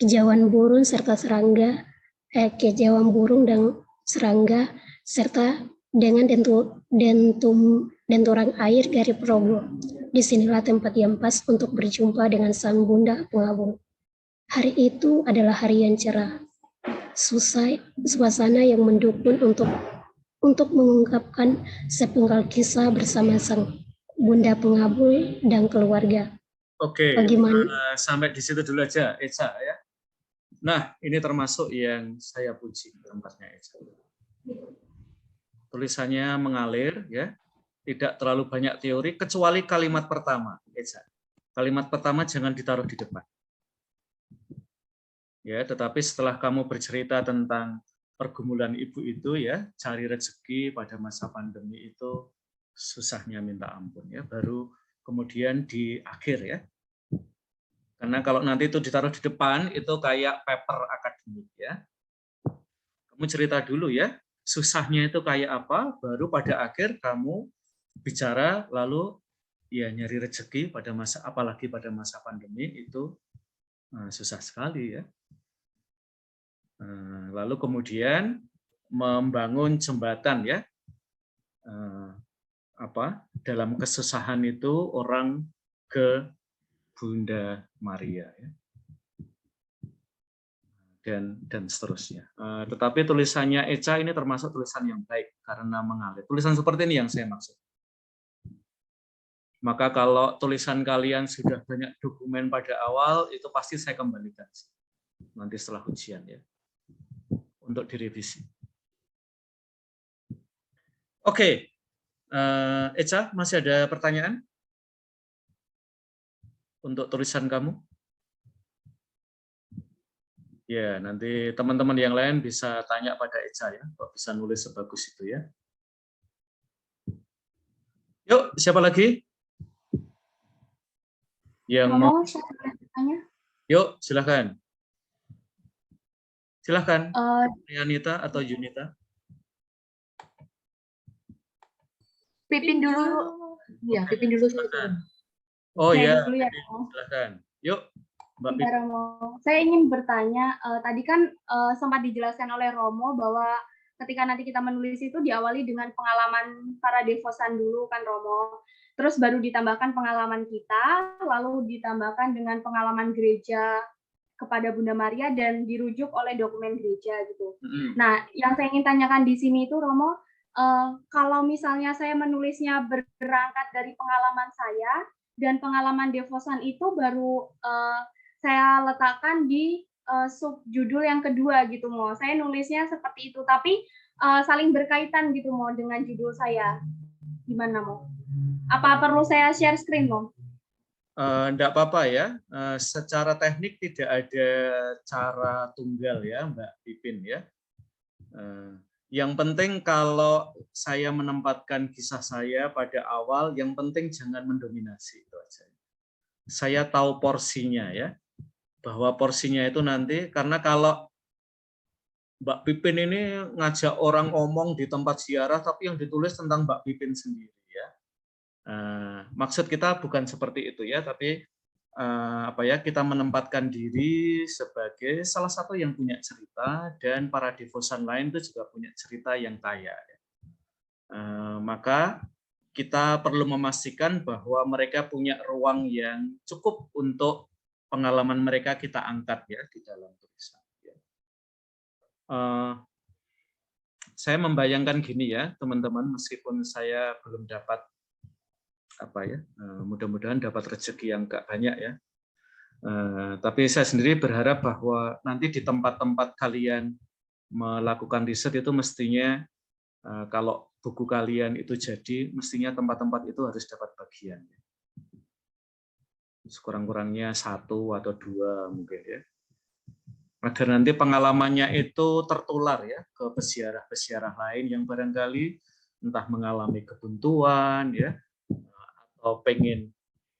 kejauhan burung serta serangga, kejauhan burung dan serangga, serta dengan denturan air dari Progo. Disinilah tempat yang pas untuk berjumpa dengan Sang Bunda Pengabul. Hari itu adalah hari yang cerah, suasana yang mendukung untuk mengungkapkan sepenggal kisah bersama Sang Bunda Pengabul dan keluarga. Oke, Bagaimana? sampai di situ dulu aja, Eca ya. Nah, ini termasuk yang saya puji tempatnya Eca. Tulisannya mengalir, ya, tidak terlalu banyak teori, kecuali kalimat pertama, Eca. Kalimat pertama jangan ditaruh di depan. Ya, tetapi setelah kamu bercerita tentang pergumulan ibu itu, ya, cari rezeki pada masa pandemi itu susahnya minta ampun, ya. Baru kemudian di akhir, ya. Karena kalau nanti itu ditaruh di depan, itu kayak paper akademik, ya. Kamu cerita dulu, ya, susahnya itu kayak apa, baru pada akhir kamu bicara, lalu ya nyari rezeki pada masa, apalagi pada masa pandemi itu susah sekali, ya. Lalu kemudian membangun jembatan, ya, dalam kesusahan itu orang ke Bunda Maria, ya. Dan seterusnya. Tetapi tulisannya Eca ini termasuk tulisan yang baik karena mengalir. Tulisan seperti ini yang saya maksud. Maka kalau tulisan kalian sudah banyak dokumen pada awal, itu pasti saya kembalikan nanti setelah ujian, ya, untuk direvisi. Oke, Eca, masih ada pertanyaan untuk tulisan kamu? Ya, nanti teman-teman yang lain bisa tanya pada Eca, ya, kok bisa nulis sebagus itu, ya. Yuk, siapa lagi? Yang mau tanya? Yuk, silakan. Silakan, Yanita atau Yunita. Pipin dulu. Ya, Pipin dulu. Oh Saya ya, dulu ya, silakan. Yuk, Mbak Pipin. Romo. Saya ingin bertanya, tadi kan sempat dijelaskan oleh Romo bahwa ketika nanti kita menulis itu diawali dengan pengalaman para devosan dulu kan Romo. Terus baru ditambahkan pengalaman kita, lalu ditambahkan dengan pengalaman gereja kepada Bunda Maria dan dirujuk oleh dokumen gereja gitu. Nah, yang saya ingin tanyakan di sini itu Romo, kalau misalnya saya menulisnya berangkat dari pengalaman saya dan pengalaman devosan itu baru saya letakkan di subjudul yang kedua gitu Mo. Saya nulisnya seperti itu, tapi saling berkaitan gitu Mo dengan judul saya. Gimana Mo? Apa perlu saya share screen Mo? Enggak apa-apa ya, secara teknik tidak ada cara tunggal ya Mbak Pipin ya. Yang penting kalau saya menempatkan kisah saya pada awal, yang penting jangan mendominasi itu aja. Saya tahu porsinya ya, bahwa porsinya itu nanti, karena kalau Mbak Pipin ini ngajak orang ngomong di tempat ziarah, tapi yang ditulis tentang Mbak Pipin sendiri ya. Maksud kita bukan seperti itu ya, tapi kita menempatkan diri sebagai salah satu yang punya cerita, dan para devosan lain itu juga punya cerita yang kaya. Maka kita perlu memastikan bahwa mereka punya ruang yang cukup untuk pengalaman mereka kita angkat ya di dalam tulisan. Saya membayangkan gini ya teman-teman, meskipun saya belum dapat mudah-mudahan dapat rezeki yang gak banyak ya. Tapi saya sendiri berharap bahwa nanti di tempat-tempat kalian melakukan riset itu mestinya kalau buku kalian itu jadi, mestinya tempat-tempat itu harus dapat bagian. Sekurang-kurangnya 1 atau 2 mungkin ya. Agar nanti pengalamannya itu tertular ya ke peziarah-peziarah lain yang barangkali entah mengalami kebuntuan ya, atau pengen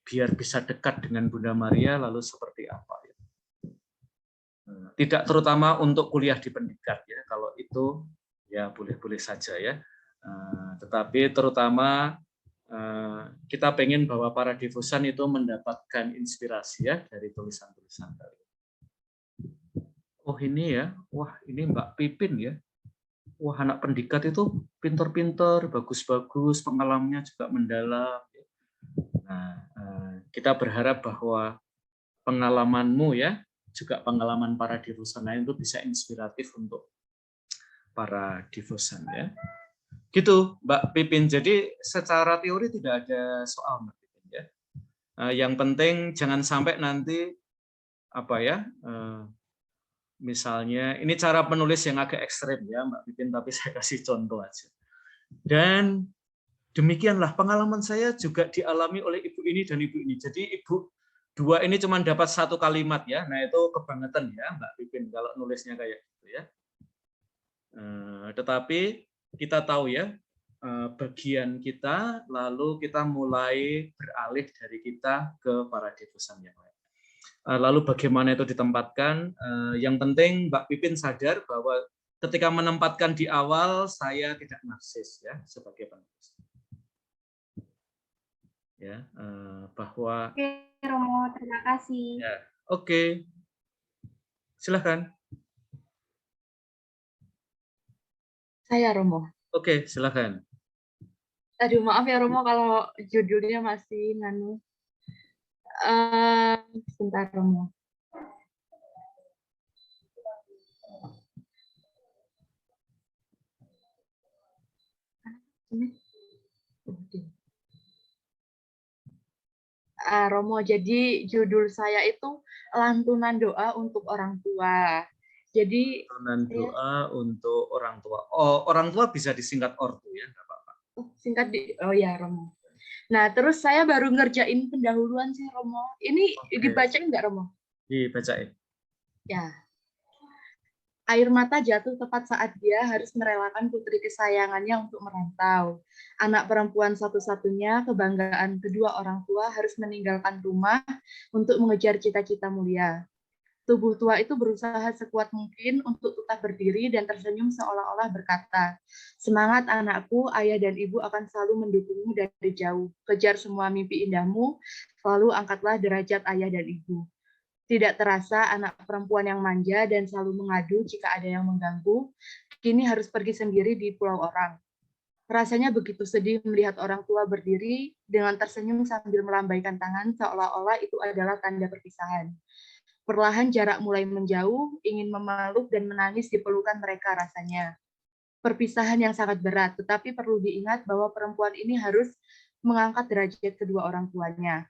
biar bisa dekat dengan Bunda Maria lalu seperti apa ya. Tidak terutama untuk kuliah di pendidikan ya, kalau itu ya boleh-boleh saja ya. Tetapi terutama kita pengen bahwa para devosan itu mendapatkan inspirasi ya dari tulisan-tulisan kalian. Oh ini ya, wah ini Mbak Pipin ya. Wah anak pendidikan itu pinter-pinter, bagus-bagus, pengalamannya juga mendalam. Nah, kita berharap bahwa pengalamanmu ya, juga pengalaman para devosan lain itu bisa inspiratif untuk para devosan ya. Gitu Mbak Pipin. Jadi secara teori tidak ada soal Mbak Pipin ya. Yang penting jangan sampai nanti misalnya, ini cara penulis yang agak ekstrem ya Mbak Pipin, tapi saya kasih contoh aja. Dan demikianlah pengalaman saya juga dialami oleh ibu ini dan ibu ini. Jadi ibu dua ini cuma dapat 1 kalimat ya. Nah itu kebangetan ya Mbak Pipin kalau nulisnya kayak gitu ya. Tetapi kita tahu ya bagian kita, lalu kita mulai beralih dari kita ke para devosan yang lain. Lalu bagaimana itu ditempatkan? Yang penting Mbak Pipin sadar bahwa ketika menempatkan di awal saya tidak narsis ya sebagai penulis. Ya, bahwa Oke, Romo, terima kasih. Ya, oke. Silakan. Saya Romo. Oke, silakan. Aduh, maaf ya Romo kalau judulnya masih nganu. Sebentar Romo. Romo, jadi judul saya itu lantunan doa untuk orang tua. Jadi Lantunan doa untuk orang tua. Oh, orang tua bisa disingkat ortu ya, nggak apa-apa. Singkat oh ya Romo. Nah, terus saya baru ngerjain pendahuluan sih Romo. Ini dibacain nggak Romo? Dibacain. Ya. Air mata jatuh tepat saat dia harus merelakan putri kesayangannya untuk merantau. Anak perempuan satu-satunya, kebanggaan kedua orang tua, harus meninggalkan rumah untuk mengejar cita-cita mulia. Tubuh tua itu berusaha sekuat mungkin untuk tetap berdiri dan tersenyum seolah-olah berkata, "Semangat anakku, ayah dan ibu akan selalu mendukungmu dari jauh. Kejar semua mimpi indahmu, selalu angkatlah derajat ayah dan ibu." Tidak terasa anak perempuan yang manja dan selalu mengadu jika ada yang mengganggu, kini harus pergi sendiri di pulau orang. Rasanya begitu sedih melihat orang tua berdiri dengan tersenyum sambil melambaikan tangan seolah-olah itu adalah tanda perpisahan. Perlahan jarak mulai menjauh, ingin memeluk dan menangis di pelukan mereka rasanya. Perpisahan yang sangat berat, tetapi perlu diingat bahwa perempuan ini harus mengangkat derajat kedua orang tuanya.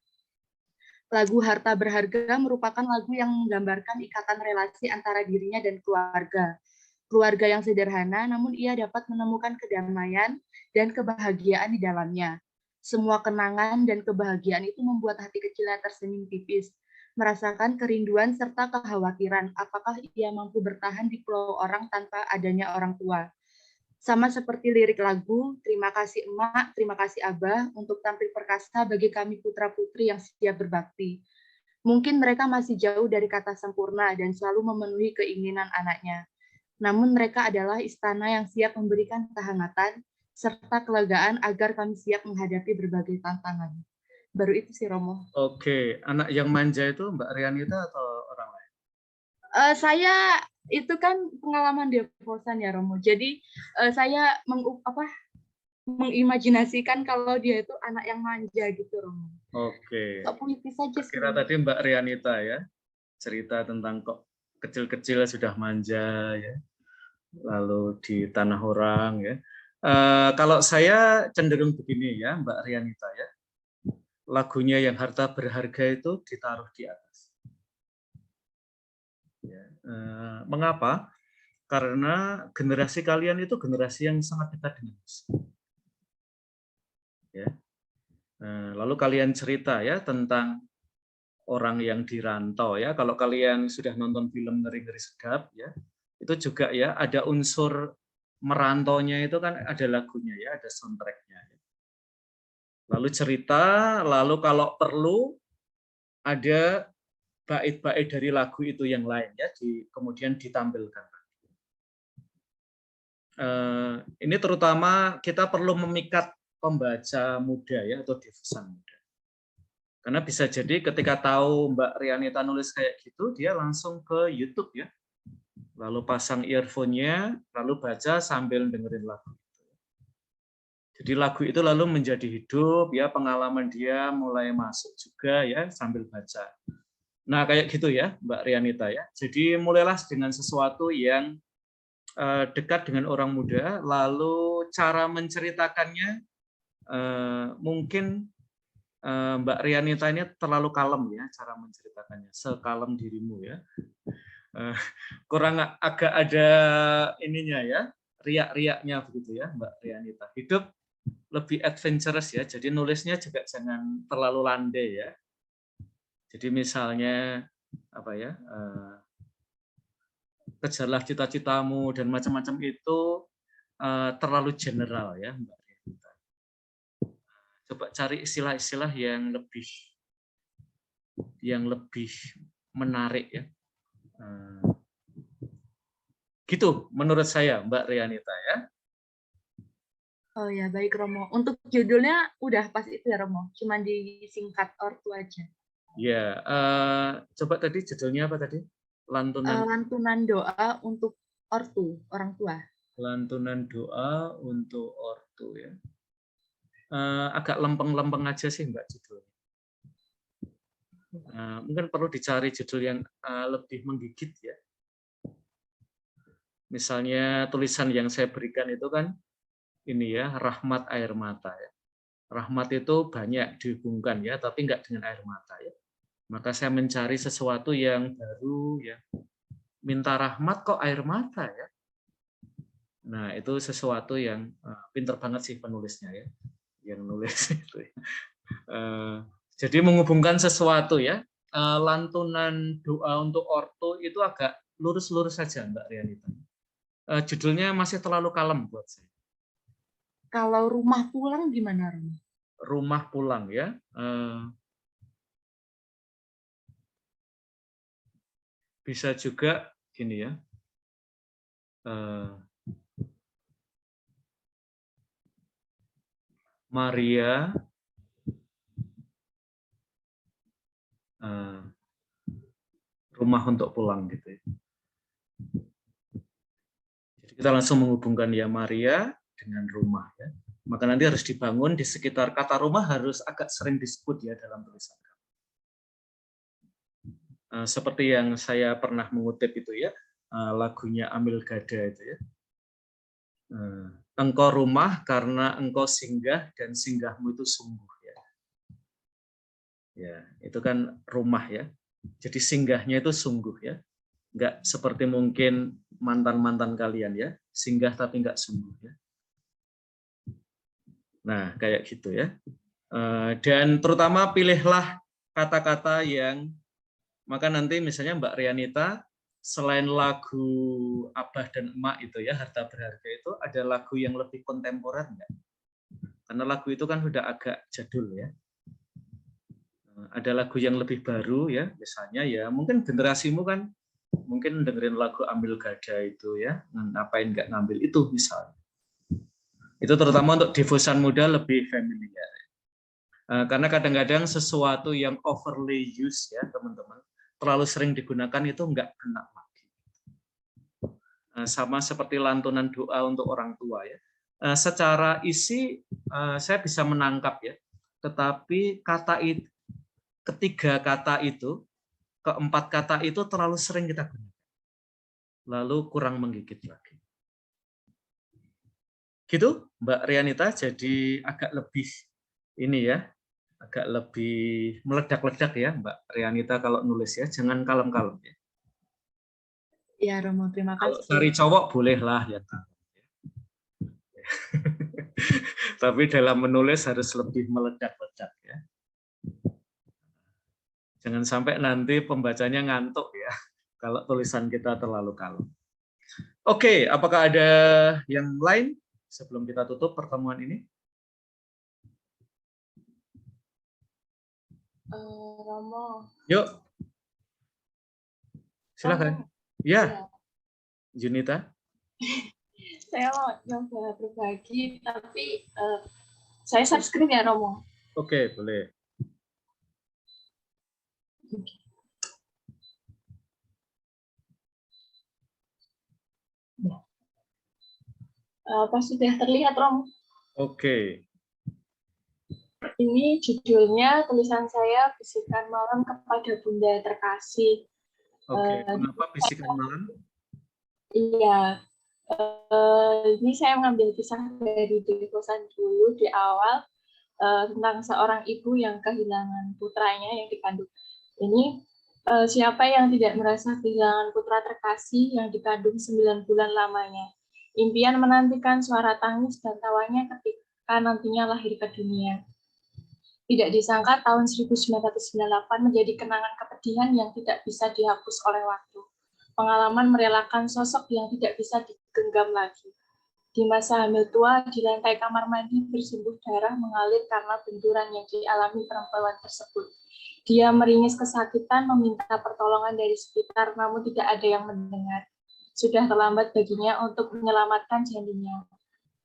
Lagu Harta Berharga merupakan lagu yang menggambarkan ikatan relasi antara dirinya dan keluarga. Keluarga yang sederhana, namun ia dapat menemukan kedamaian dan kebahagiaan di dalamnya. Semua kenangan dan kebahagiaan itu membuat hati kecilnya tersenyum tipis, merasakan kerinduan serta kekhawatiran apakah ia mampu bertahan di pulau orang tanpa adanya orang tua. Sama seperti lirik lagu, terima kasih emak, terima kasih abah, untuk tampil perkasa bagi kami putra-putri yang siap berbakti. Mungkin mereka masih jauh dari kata sempurna dan selalu memenuhi keinginan anaknya. Namun mereka adalah istana yang siap memberikan kehangatan serta kelegaan agar kami siap menghadapi berbagai tantangan. Baru itu sih Romo. Oke, anak yang manja itu Mbak Rianita atau orang lain? Saya itu kan pengalaman devosan ya Romo. Jadi saya mengimajinasikan kalau dia itu anak yang manja gitu Romo. Oke. Sok puitis saja sih. Kira tadi Mbak Rianita ya, cerita tentang kok kecil-kecil sudah manja ya, lalu di tanah orang ya. Kalau saya cenderung begini ya Mbak Rianita ya, lagunya yang harta berharga itu ditaruh di atas. Ya, mengapa? Karena generasi kalian itu generasi yang sangat dekat dengan Yesus. Ya. Lalu kalian cerita ya tentang orang yang dirantau ya. Kalau kalian sudah nonton film Ngeri-Ngeri Sedap ya, itu juga ya ada unsur merantaunya itu kan ada lagunya ya, ada soundtracknya. Lalu cerita, lalu kalau perlu ada bait-bait dari lagu itu yang lain ya, kemudian ditampilkan. Ini terutama kita perlu memikat pembaca muda ya atau devosan muda. Karena bisa jadi ketika tahu Mbak Rianita nulis kayak gitu, dia langsung ke YouTube ya, lalu pasang earphone-nya, lalu baca sambil dengerin lagu. Jadi lagu itu lalu menjadi hidup ya, pengalaman dia mulai masuk juga ya sambil baca. Nah kayak gitu ya Mbak Rianita ya. Jadi mulailah dengan sesuatu yang dekat dengan orang muda, lalu cara menceritakannya mungkin Mbak Rianita ini terlalu kalem ya cara menceritakannya, sekalem dirimu ya. Kurang agak ada ininya ya, riak-riaknya begitu ya Mbak Rianita. Hidup lebih adventurous ya, jadi nulisnya juga jangan terlalu landai ya. Jadi misalnya apa ya, kejarlah cita-citamu dan macam-macam itu terlalu general ya Mbak Rianita. Coba cari istilah-istilah yang lebih menarik ya. Gitu menurut saya Mbak Rianita ya. Oh ya, baik Romo. Untuk judulnya udah pas itu ya Romo, cuman disingkat ortu aja. Ya, coba tadi judulnya apa tadi? Lantunan doa untuk ortu, orang tua. Lantunan doa untuk ortu ya. Agak lempeng-lempeng aja sih Mbak judulnya. Mungkin perlu dicari judul yang lebih menggigit ya. Misalnya tulisan yang saya berikan itu kan ini ya, rahmat air mata ya. Rahmat itu banyak dihubungkan ya, tapi enggak dengan air mata ya. Maka saya mencari sesuatu yang baru ya. Minta rahmat kok air mata ya. Nah, itu sesuatu yang pinter banget sih penulisnya ya. Yang nulis itu ya. Jadi menghubungkan sesuatu ya. Lantunan doa untuk ortu itu agak lurus-lurus saja Mbak Rianita. Judulnya masih terlalu kalem buat saya. Kalau rumah pulang gimana, Rom? Rumah pulang ya. Bisa juga gini ya. Maria rumah untuk pulang gitu ya. Jadi kita langsung menghubungkan ya Maria dengan rumah ya. Maka nanti harus dibangun di sekitar kata rumah harus agak sering disebut ya dalam tulisan. Seperti yang saya pernah mengutip itu ya, lagunya Amil Gada itu ya. Engkau rumah karena engkau singgah dan singgahmu itu sungguh ya. Ya, itu kan rumah ya. Jadi singgahnya itu sungguh ya. Enggak seperti mungkin mantan-mantan kalian ya, singgah tapi enggak sungguh ya. Nah, kayak gitu ya. Dan terutama pilihlah kata-kata yang, maka nanti misalnya Mbak Rianita, selain lagu Abah dan Emak itu ya, Harta Berharga itu, ada lagu yang lebih kontemporer enggak? Karena lagu itu kan sudah agak jadul ya. Ada lagu yang lebih baru ya, misalnya ya, mungkin generasimu kan, mungkin dengerin lagu Ambil Gada itu ya, ngapain nggak ngambil itu misalnya. Itu terutama untuk devosan muda lebih familiar. Karena kadang-kadang sesuatu yang overly use ya teman-teman, terlalu sering digunakan itu nggak kena lagi. Sama seperti lantunan doa untuk orang tua ya. Secara isi saya bisa menangkap ya, tetapi ketiga kata itu, keempat kata itu terlalu sering kita gunakan, lalu kurang menggigit lagi. Gitu Mbak Rianita, jadi agak lebih ini ya, agak lebih meledak-ledak ya Mbak Rianita kalau nulis ya, jangan kalem-kalem ya. Ya Romo, terima Kalau kasih. dari cowok bolehlah ya. Tapi dalam menulis harus lebih meledak-ledak ya. Jangan sampai nanti pembacanya ngantuk ya, kalau tulisan kita terlalu kalem. Oke, apakah ada yang lain sebelum kita tutup pertemuan ini? Romo. Yuk. Silakan. Romo. Ya. Junita. Saya mau nyoba berbagi, tapi saya share screen ya, Romo. Oke, boleh. Apa sudah terlihat, Romo? Oke. Ini judulnya tulisan saya, Bisikan Malam kepada Bunda Terkasih. Oke, kenapa bisikan malam? Iya, ini saya mengambil kisah dari devosan dulu di awal tentang seorang ibu yang kehilangan putranya yang dikandung. Ini siapa yang tidak merasa kehilangan putra terkasih yang dikandung 9 bulan lamanya. Impian menantikan suara tangis dan tawanya ketika nantinya lahir ke dunia. Tidak disangka tahun 1998 menjadi kenangan kepedihan yang tidak bisa dihapus oleh waktu. Pengalaman merelakan sosok yang tidak bisa digenggam lagi. Di masa hamil tua, di lantai kamar mandi bersimbuh darah mengalir karena benturan yang dialami perempuan tersebut. Dia meringis kesakitan, meminta pertolongan dari sekitar, namun tidak ada yang mendengar. Sudah terlambat baginya untuk menyelamatkan janinnya.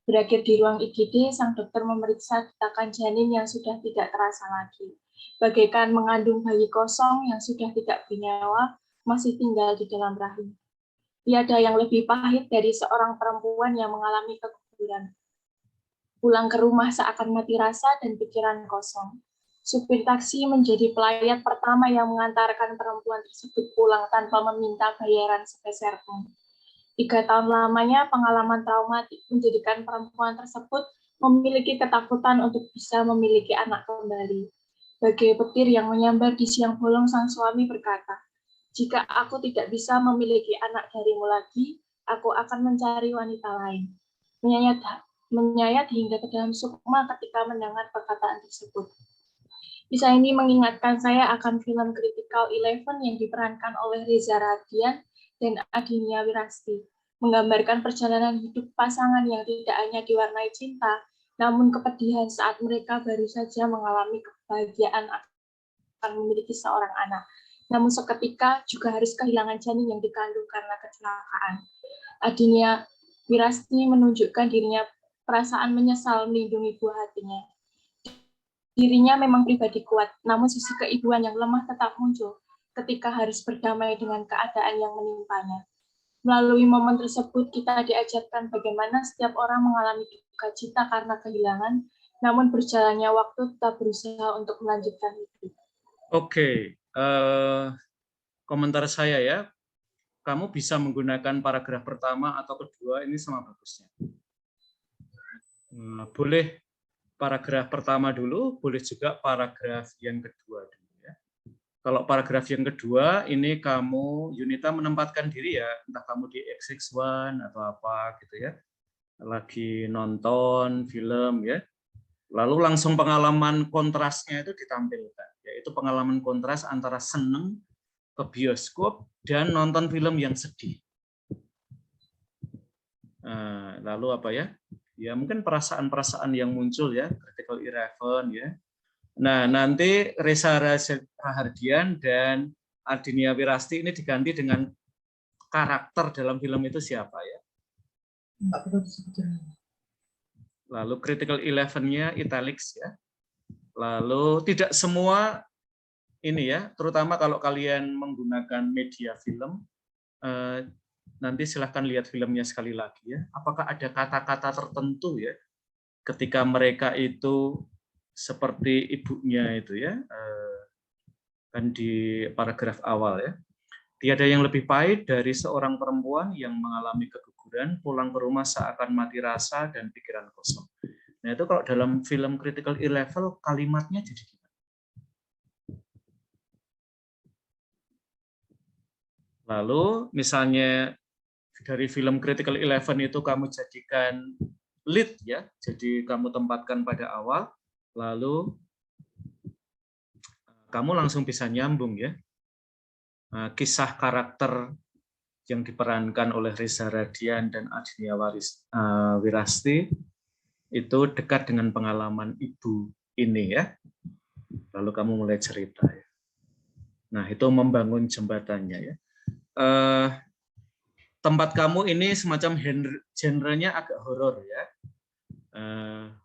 Berakhir di ruang IGD, sang dokter memeriksa detakan janin yang sudah tidak terasa lagi. Bagaikan mengandung bayi kosong yang sudah tidak bernyawa, masih tinggal di dalam rahim. Tiada yang lebih pahit dari seorang perempuan yang mengalami keguguran. Pulang ke rumah seakan mati rasa dan pikiran kosong. Supir taksi menjadi pelayat pertama yang mengantarkan perempuan tersebut pulang tanpa meminta bayaran sepeser pun. 3 tahun lamanya pengalaman traumatik menjadikan perempuan tersebut memiliki ketakutan untuk bisa memiliki anak kembali. Bagai petir yang menyambar di siang bolong, sang suami berkata, "Jika aku tidak bisa memiliki anak darimu lagi, aku akan mencari wanita lain." Menyayat hingga ke dalam sukma ketika mendengar perkataan tersebut. Kisah ini mengingatkan saya akan film Critical Eleven yang diperankan oleh Reza Radian dan Adinia Wirasti, menggambarkan perjalanan hidup pasangan yang tidak hanya diwarnai cinta, namun kepedihan saat mereka baru saja mengalami kebahagiaan akan memiliki seorang anak. Namun seketika juga harus kehilangan janin yang dikandung karena kecelakaan. Adinia Wirasti menunjukkan dirinya perasaan menyesal melindungi buah hatinya. Dirinya memang pribadi kuat, namun sisi keibuan yang lemah tetap muncul ketika harus berdamai dengan keadaan yang menimpanya. Melalui momen tersebut, kita diajarkan bagaimana setiap orang mengalami duka cita karena kehilangan, namun berjalannya waktu tetap berusaha untuk melanjutkan hidup. Oke, komentar saya ya, kamu bisa menggunakan paragraf pertama atau kedua, ini sama bagusnya. Boleh paragraf pertama dulu, boleh juga paragraf yang kedua dulu ya. Kalau paragraf yang kedua, ini kamu, Yunita menempatkan diri ya, entah kamu di XX1 atau apa gitu ya, lagi nonton film ya, lalu langsung pengalaman kontrasnya itu ditampilkan, yaitu pengalaman kontras antara seneng ke bioskop dan nonton film yang sedih. Lalu apa ya? Ya mungkin perasaan-perasaan yang muncul ya, Critical Eleven ya. Nah nanti Reza Rahardian dan Adinia Wirasti ini diganti dengan karakter dalam film itu siapa ya? Lalu Critical Eleven-nya italics ya. Lalu tidak semua ini ya, terutama kalau kalian menggunakan media film, nanti silahkan lihat filmnya sekali lagi ya. Apakah ada kata-kata tertentu ya, ketika mereka itu seperti ibunya itu ya, kan di paragraf awal ya. Tiada yang lebih pahit dari seorang perempuan yang mengalami keguguran, pulang ke rumah seakan mati rasa dan pikiran kosong. Nah itu kalau dalam film Critical Level kalimatnya jadi gimana? Lalu misalnya dari film Critical Eleven itu kamu jadikan lead ya, jadi kamu tempatkan pada awal, lalu kamu langsung bisa nyambung ya. Kisah karakter yang diperankan oleh Reza Radian dan Adnia Wirasti itu dekat dengan pengalaman ibu ini ya. Lalu kamu mulai cerita ya. Nah itu membangun jembatannya ya. Tempat kamu ini semacam genrenya agak horor ya.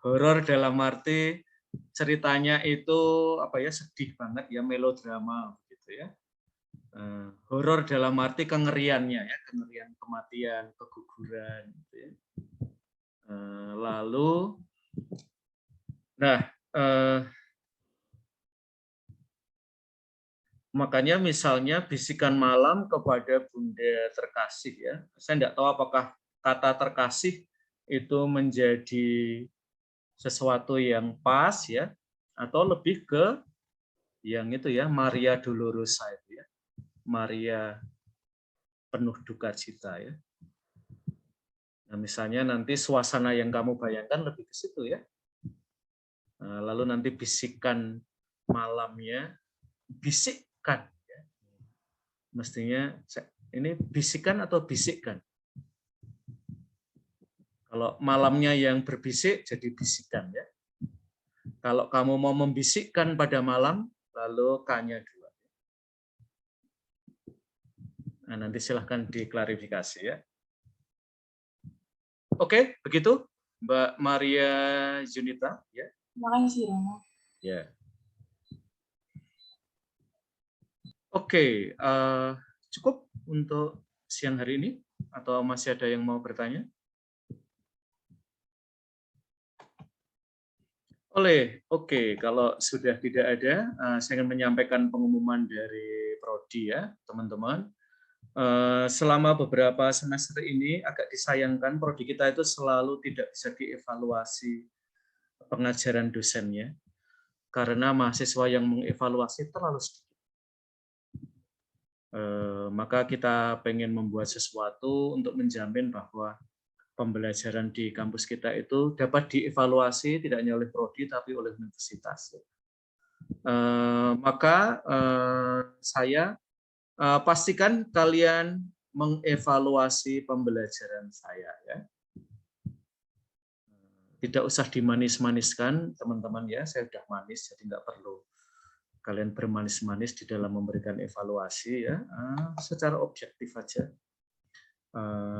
Horor dalam arti ceritanya itu apa ya, sedih banget ya, melodrama gitu ya. Horor dalam arti kengeriannya ya, kengerian kematian, keguguran gitu ya. Lalu nah makanya misalnya bisikan malam kepada Bunda terkasih ya. Saya tidak tahu apakah kata terkasih itu menjadi sesuatu yang pas ya, atau lebih ke yang itu ya, Maria Dolorosa itu ya. Maria penuh duka cita ya. Nah, misalnya nanti suasana yang kamu bayangkan lebih ke situ ya. Lalu nanti bisikan malamnya, bisikkan ya. Mestinya ini bisikan atau bisikkan. Kalau malamnya yang berbisik jadi bisikan ya. Kalau kamu mau membisikkan pada malam, lalu K-nya 2. Nah, nanti silahkan diklarifikasi ya. Oke, begitu Mbak Maria Junita ya. Terima kasih Romo. Ya. Oke, cukup untuk siang hari ini atau masih ada yang mau bertanya? Oke, kalau sudah tidak ada, saya ingin menyampaikan pengumuman dari Prodi ya, teman-teman. Selama beberapa semester ini agak disayangkan Prodi kita itu selalu tidak bisa dievaluasi pengajaran dosennya, karena mahasiswa yang mengevaluasi terlalu sedikit. Maka kita pengen membuat sesuatu untuk menjamin bahwa pembelajaran di kampus kita itu dapat dievaluasi tidak hanya oleh prodi tapi oleh universitas. Maka saya pastikan kalian mengevaluasi pembelajaran saya ya. Tidak usah dimanis-maniskan teman-teman ya, saya sudah manis jadi nggak perlu kalian bermanis-manis di dalam memberikan evaluasi ya, secara objektif aja.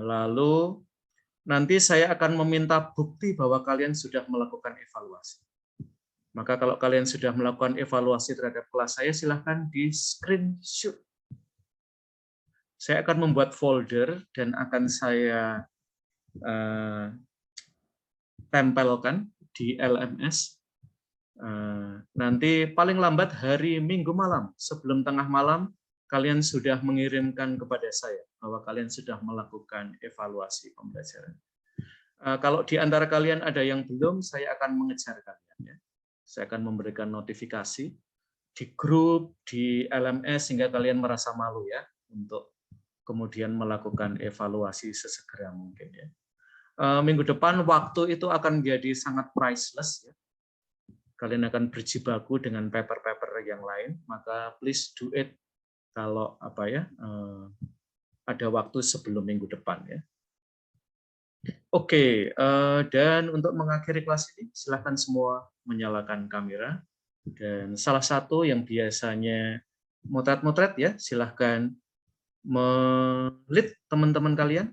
Lalu nanti saya akan meminta bukti bahwa kalian sudah melakukan evaluasi. Maka kalau kalian sudah melakukan evaluasi terhadap kelas saya, silahkan di screenshot. Saya akan membuat folder dan akan saya tempelkan di LMS. Nanti paling lambat hari Minggu malam, sebelum tengah malam, kalian sudah mengirimkan kepada saya bahwa kalian sudah melakukan evaluasi pembelajaran. Kalau di antara kalian ada yang belum, saya akan mengejar kalian. Ya. Saya akan memberikan notifikasi di grup, di LMS, sehingga kalian merasa malu ya untuk kemudian melakukan evaluasi sesegera mungkin. Ya. Minggu depan waktu itu akan menjadi sangat priceless. Ya. Kalian akan berjibaku dengan paper-paper yang lain, maka please do it kalau ada waktu sebelum minggu depan ya. Oke, dan untuk mengakhiri kelas ini silakan semua menyalakan kamera, dan salah satu yang biasanya motret-motret ya, silahkan melit teman-teman kalian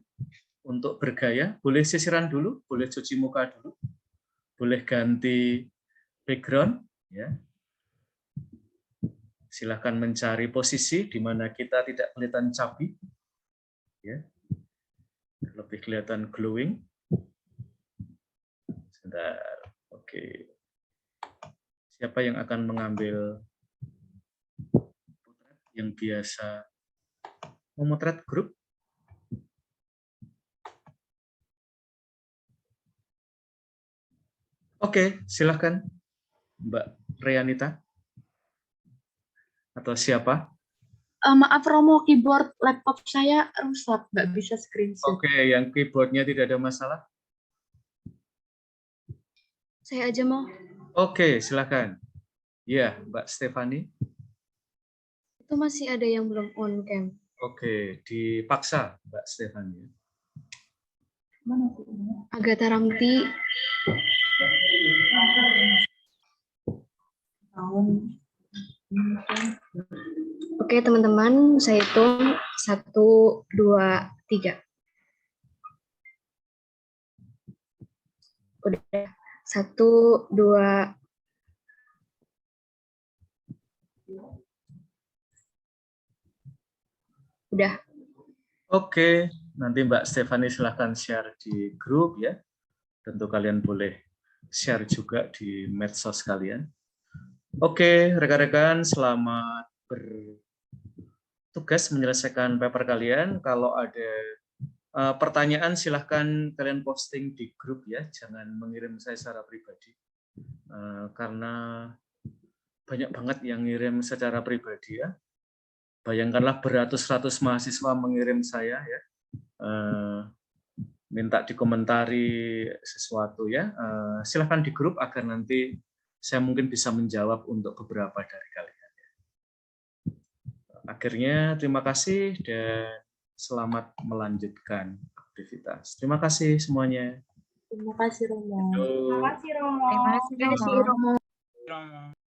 untuk bergaya. Boleh sisiran dulu, boleh cuci muka dulu, boleh ganti background Ya. Silakan mencari posisi di mana kita tidak kelihatan cabi, ya. Lebih kelihatan glowing. Sebentar. Oke. Siapa yang akan mengambil potret yang biasa memotret grup? Oke, silakan Mbak Rianita. Atau siapa? Maaf Romo, keyboard laptop saya rusak, nggak bisa screenshot. Oke, yang keyboardnya tidak ada masalah? Saya aja mau. Oke, silakan. Ya, Mbak Stefani. Itu masih ada yang belum on cam. Oke, dipaksa Mbak Stefani. Agatha Ramti. Oke teman-teman, saya hitung 1, 2, 3. Udah 1, 2. Udah. Oke, nanti Mbak Stefani silahkan share di grup ya. Tentu kalian boleh share juga di medsos kalian. Oke, rekan-rekan, selamat bertugas menyelesaikan paper kalian. Kalau ada pertanyaan silahkan kalian posting di grup ya, jangan mengirim saya secara pribadi. Karena banyak banget yang ngirim secara pribadi ya. Bayangkanlah beratus-ratus mahasiswa mengirim saya ya, minta dikomentari sesuatu ya. Silahkan di grup agar nanti saya mungkin bisa menjawab untuk beberapa dari kalian. Akhirnya terima kasih dan selamat melanjutkan aktivitas. Terima kasih semuanya. Terima kasih Romo. Terima kasih Romo. Terima kasih Romo.